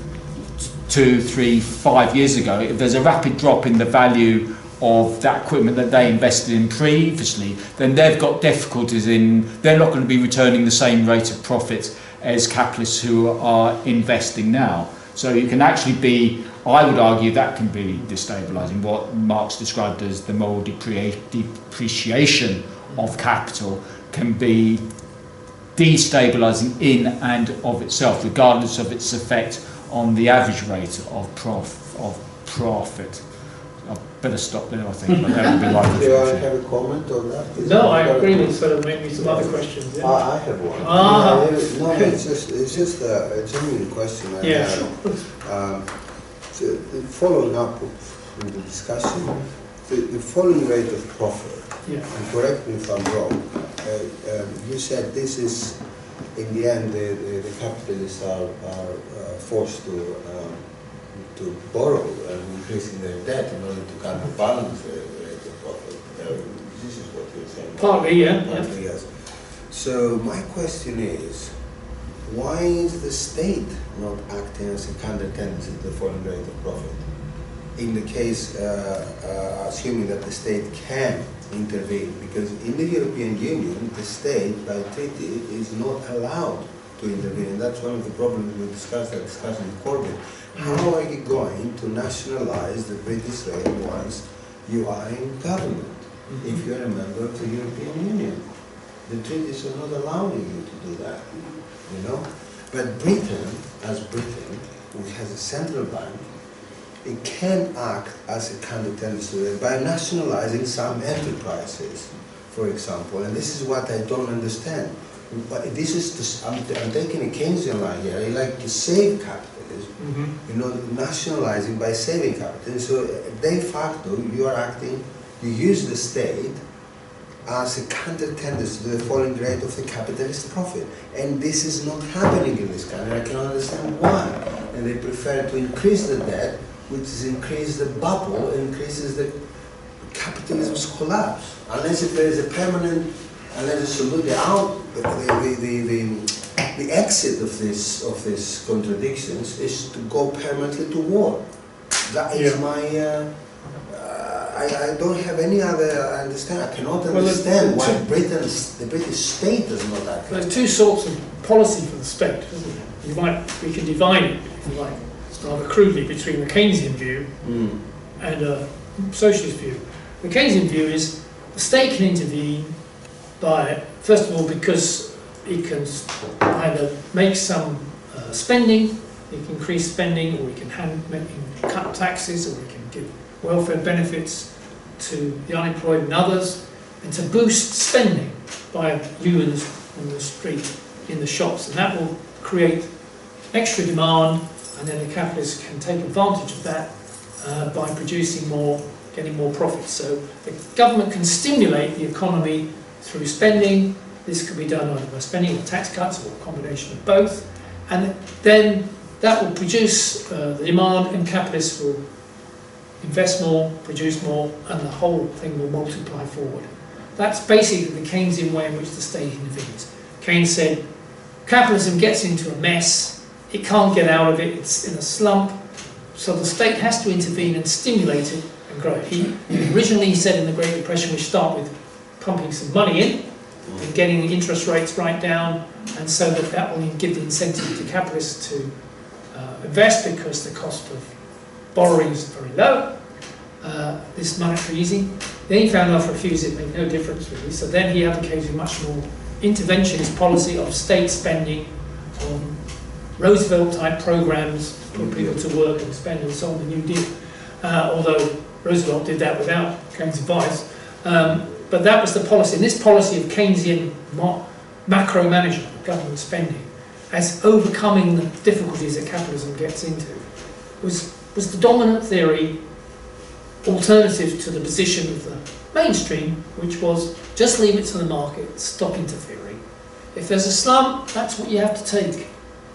2, 3, 5 years ago, if there's a rapid drop in the value of that equipment that they invested in previously, then they've got difficulties they're not going to be returning the same rate of profit as capitalists who are investing now. So you can actually I would argue that can be destabilising, what Marx described as the moral depreciation of capital can be destabilising in and of itself, regardless of its effect on the average rate of profit. I'll better stop there, I think. But that would be like Do you want to have a comment on that? No, I agree with sort of maybe some other questions. Yeah. I have one. Ah. No, it's just a genuine question I Yeah, have. sure. Following up with the discussion, the falling rate of profit, Yeah. and correct me if I'm wrong, you said this is, in the end, the capitalists are forced to borrow and increasing their debt in order to counterbalance the rate of profit. This is what you're saying. Partly, yeah. Partly, yes. So my question is, why is the state not acting as a counter-tendency to the falling rate of profit? In the case, assuming that the state can intervene, because in the European Union, the state, by treaty, is not allowed to intervene, and that's one of the problems we discussed with Corbyn. How are you going to nationalize the British rail once you are in government, if you're a member of the European Union? The treaties are not allowing you to do that, you know? But Britain, as Britain, which has a central bank, it can act as a counter-tendency by nationalizing some enterprises, for example, and this is what I don't understand. But this is, I'm taking a Keynesian line here, I like to save capitalism, you know, nationalizing by saving capital. So de facto, you are acting, you use the state as a counter-tendency to the falling rate of the capitalist profit. And this is not happening in this country. I cannot understand why. And they prefer to increase the debt, which is increase the bubble, increases the capitalism's collapse. Unless if there is a permanent, unless it's absolutely out, the exit of this contradictions is to go permanently to war. That is my. I don't have any other understanding. I cannot understand why the British state does not act. There's two sorts of policy for the state, isn't there? We can divide it, if you like, rather crudely, between the Keynesian view and a socialist view. The Keynesian view is the state can intervene by, first of all, because it can either make some spending, it can increase spending, or it can cut taxes, or it can give welfare benefits to the unemployed and others, and to boost spending by humans on the street, in the shops, and that will create extra demand, and then the capitalists can take advantage of that by producing more, getting more profits. So the government can stimulate the economy through spending. This could be done either by spending or tax cuts, or a combination of both, and then that will produce the demand, and capitalists will invest more, produce more, and the whole thing will multiply forward. That's basically the Keynesian way in which the state intervenes. Keynes said, capitalism gets into a mess, it can't get out of it, it's in a slump, so the state has to intervene and stimulate it and grow it. Originally he said in the Great Depression we start with pumping some money in and getting the interest rates right down, and so that will give the incentive to capitalists to invest, because the cost of borrowing is very low, this monetary easing. Then he found after a few years it made no difference really, so then he advocated much more interventionist policy of state spending on Roosevelt-type programs, put people to work and spend and so on, the New Deal. Although Roosevelt did that without Keynes' advice. But that was the policy, and this policy of Keynesian macro management of government spending, as overcoming the difficulties that capitalism gets into, was the dominant theory, alternative to the position of the mainstream, which was just leave it to the market, stop interfering. If there's a slump, that's what you have to take.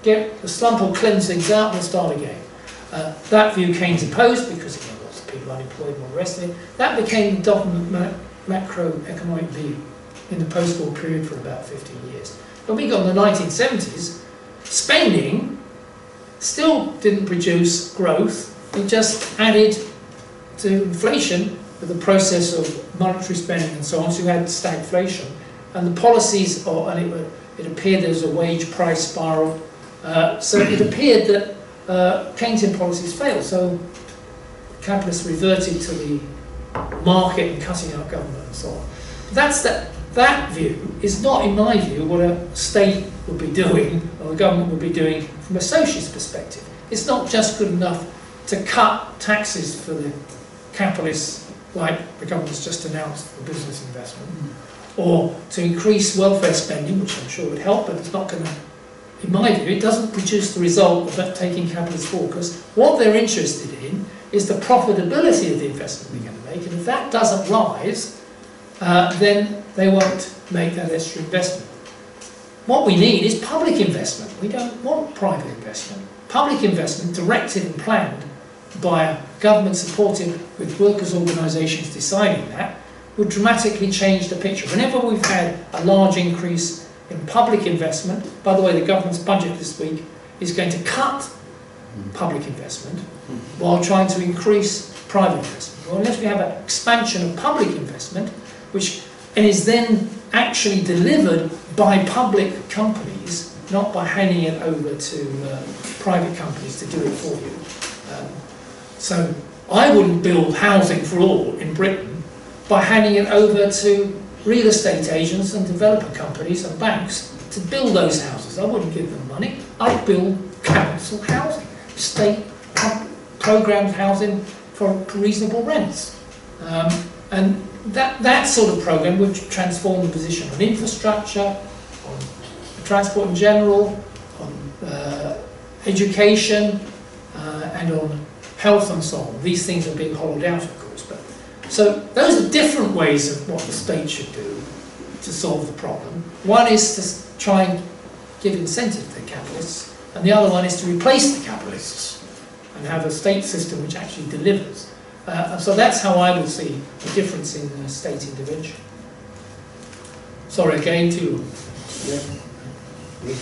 Get the slump will cleanse things out, we'll start again. That view Keynes opposed, because he had lots of people unemployed and all the rest of it. That became the dominant macroeconomic view in the post-war period for about 15 years. When we got in the 1970s, spending still didn't produce growth, it just added to inflation with the process of monetary spending and so on, so you had stagflation. And the policies, it appeared there was a wage price spiral, so it appeared that Keynesian policies failed, so capitalists reverted to the market and cutting out government and so on. That view is not, in my view, what a state would be doing, or a government would be doing from a socialist perspective. It's not just good enough to cut taxes for the capitalists, like the government's just announced for business investment, or to increase welfare spending, which I'm sure would help, but it's not going to, in my view, it doesn't produce the result of that taking capitalists forward, because what they're interested in is the profitability of the investment they're going to make, and if that doesn't rise, then they won't make that extra investment. What we need is public investment. We don't want private investment. Public investment, directed and planned by a government supported with workers' organisations deciding that, would dramatically change the picture. Whenever we've had a large increase in public investment, by the way, the government's budget this week is going to cut public investment while trying to increase private investment. Well, unless we have an expansion of public investment, which is then actually delivered by public companies, not by handing it over to private companies to do it for you. So I wouldn't build housing for all in Britain by handing it over to real estate agents and developer companies and banks to build those houses. I wouldn't give them money. I'd build council housing, state programmed housing for reasonable rents. And that sort of program would transform the position on infrastructure, on transport in general, on education, and on health and so on. These things are being hollowed out, of course. But so those are different ways of what the state should do to solve the problem. One is to try and give incentive to the capitalists, and the other one is to replace the capitalists and have a state system which actually delivers. So that's how I would see the difference in state intervention. Sorry, again to you. Yeah.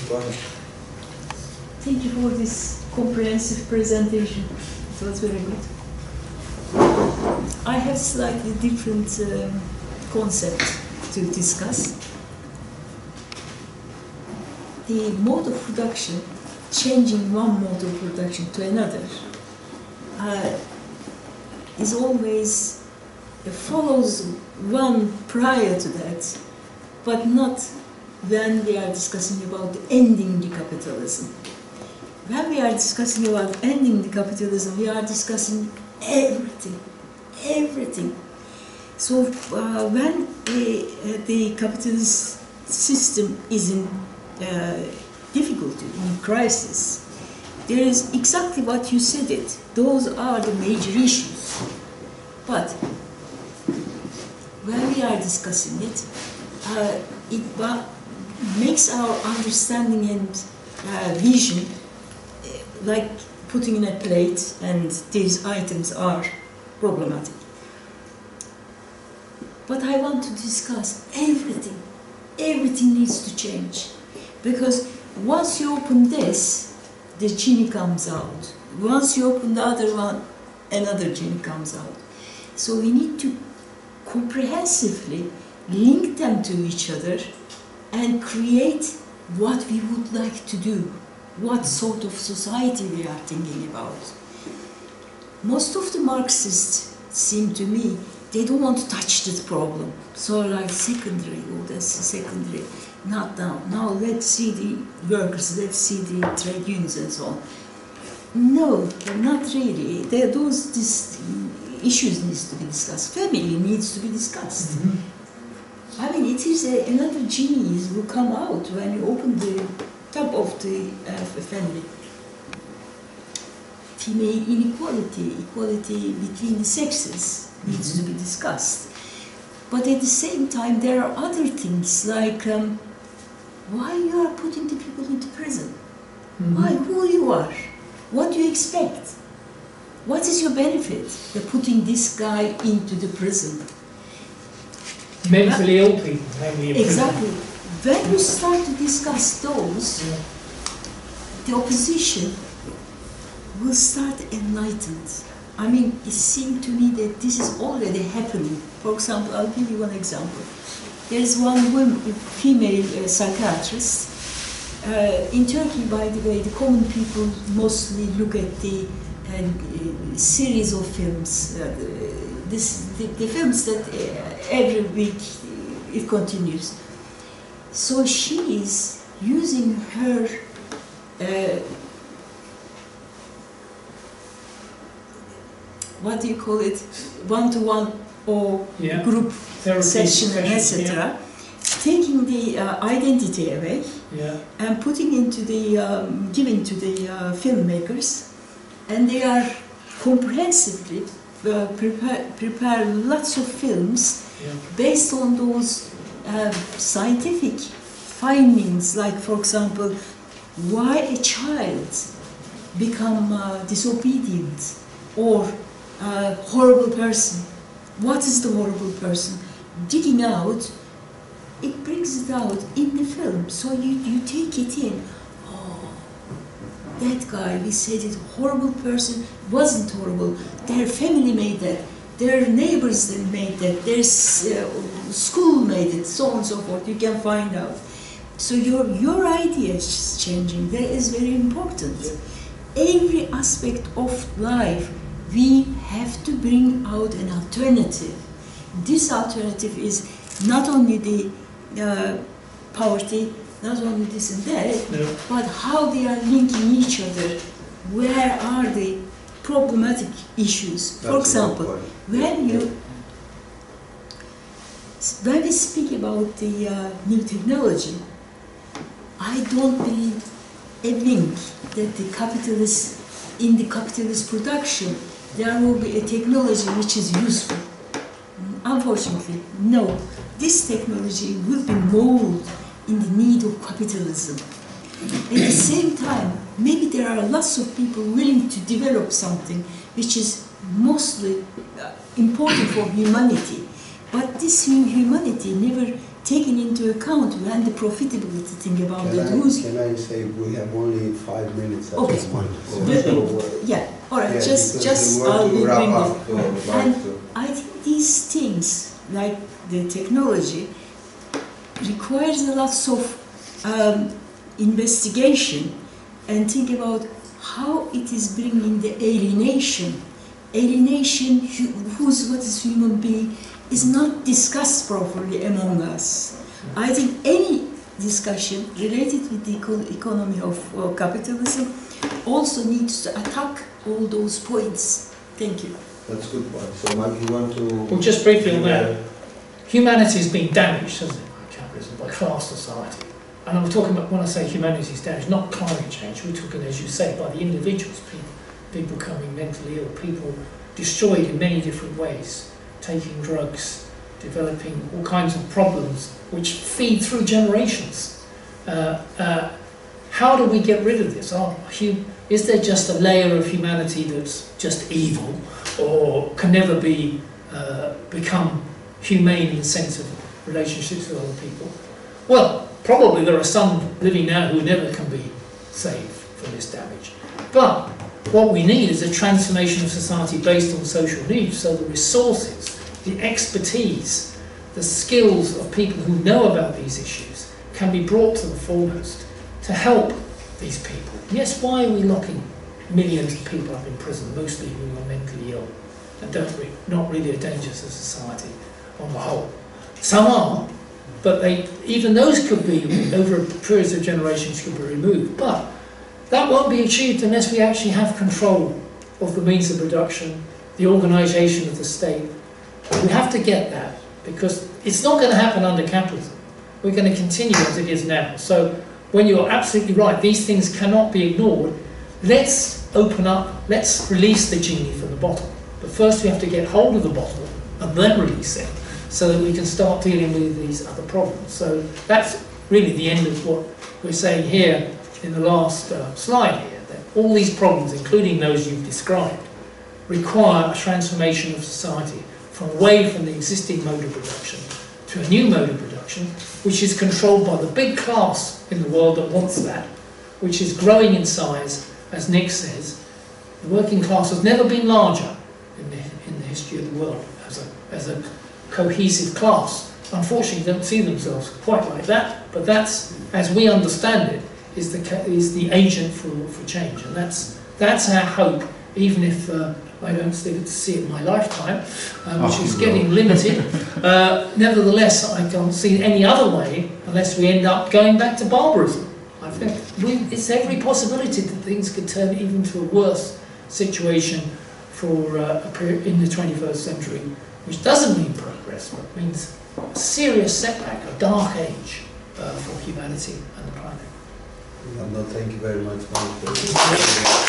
Go ahead. Thank you for this comprehensive presentation. It was very good. I have slightly different concept to discuss. The mode of production, changing one mode of production to another, is always follows one prior to that, but not when we are discussing about ending the capitalism. When we are discussing about ending the capitalism, we are discussing everything, everything. So when the capitalist system is in difficulty, in crisis, there is exactly what you said it. Those are the major issues. But when we are discussing it, it makes our understanding and vision like putting in a plate and these items are problematic. But I want to discuss everything. Everything needs to change. Because once you open this, the genie comes out. Once you open the other one, another genie comes out. So we need to comprehensively link them to each other and create what we would like to do, what sort of society we are thinking about. Most of the Marxists seem to me, they don't want to touch this problem. So like secondary, oh that's secondary, not now. Now let's see the workers, let's see the trade unions and so on. No, not really. These issues needs to be discussed. Family needs to be discussed. Mm-hmm. I mean, it is another genie will come out when you open the top of the family. Female inequality, equality between the sexes needs to be discussed. But at the same time, there are other things like why you are putting the people into prison? Mm-hmm. Why? Who you are? What do you expect? What is your benefit of putting this guy into the prison? Mentally ill people, mainly in exactly. prison. When you start to discuss those, the opposition will start enlightened. I mean, it seemed to me that this is already happening. For example, I'll give you one example. There is one female psychiatrist. In Turkey, by the way, the common people mostly look at the series of films, the films that every week it continues. So she is using her what do you call it, one-to-one or Yeah. group Therapy session, session, etc., taking the identity away Yeah. and putting into the, giving to the filmmakers, and they are comprehensively prepare lots of films Yeah. based on those scientific findings, like for example, why a child become disobedient or a horrible person. What is the horrible person? Digging out, it brings it out in the film. So you take it in. Oh, that guy, we said it, horrible person, wasn't horrible. Their family made that. Their neighbors then made that. Their school made it, so on and so forth. You can find out. So your idea is changing. That is very important. Every aspect of life, we have to bring out an alternative. This alternative is not only the poverty, not only this and that, but how they are linking each other. Where are the problematic issues? For example, when we speak about the new technology, I don't believe a link that the in the capitalist production, there will be a technology which is useful. Unfortunately, no. This technology will be molded in the need of capitalism. At the same time, maybe there are lots of people willing to develop something which is mostly important for humanity. But this humanity never taken into account when the profitability thing about Can I say we have only 5 minutes at this point? Yeah, all right, Yeah, just I'll bring up. it. And I think these things, like the technology, requires a lot of investigation and think about how it is bringing the alienation. Alienation, what is human being, is not discussed properly among us. I think any discussion related with the economy of capitalism also needs to attack all those points. Thank you. That's a good point. So, Mike, you want to... Well, just briefly on that. Humanity has been damaged, hasn't it, by capitalism, by class society. And I'm talking about, when I say humanity is damaged, not climate change. We're talking, as you say, by the individuals, people becoming mentally ill, people destroyed in many different ways, taking drugs, developing all kinds of problems which feed through generations. How do we get rid of this? Is there just a layer of humanity that's just evil, or can never become humane in the sense of relationships with other people? Well, probably there are some living now who never can be saved from this damage. But what we need is a transformation of society based on social needs, so the resources, the expertise, the skills of people who know about these issues can be brought to the foremost to help these people. Yes, why are we locking millions of people up in prison, mostly who are mentally ill and not really a danger to society on the whole? Some are, but even those could be, over periods of generations, could be removed. But that won't be achieved unless we actually have control of the means of production, the organisation of the state. We have to get that, because it's not going to happen under capitalism. We're going to continue as it is now. So when you're absolutely right, these things cannot be ignored. Let's open up, let's release the genie from the bottle. But first we have to get hold of the bottle and then release it, so that we can start dealing with these other problems. So that's really the end of what we're saying here in the last slide here, that all these problems, including those you've described, require a transformation of society away from the existing mode of production to a new mode of production, which is controlled by the big class in the world that wants that, which is growing in size, as Nick says. The working class has never been larger in the history of the world as a cohesive class. Unfortunately, they don't see themselves quite like that, but that's, as we understand it, is the agent for change, and that's our hope, even if I don't see it in my lifetime, which is getting limited. Nevertheless, I can't see any other way unless we end up going back to barbarism. I think it's every possibility that things could turn even to a worse situation for a period in the 21st century, which doesn't mean progress, but means a serious setback, a dark age for humanity and the planet. No, thank you very much, Mike.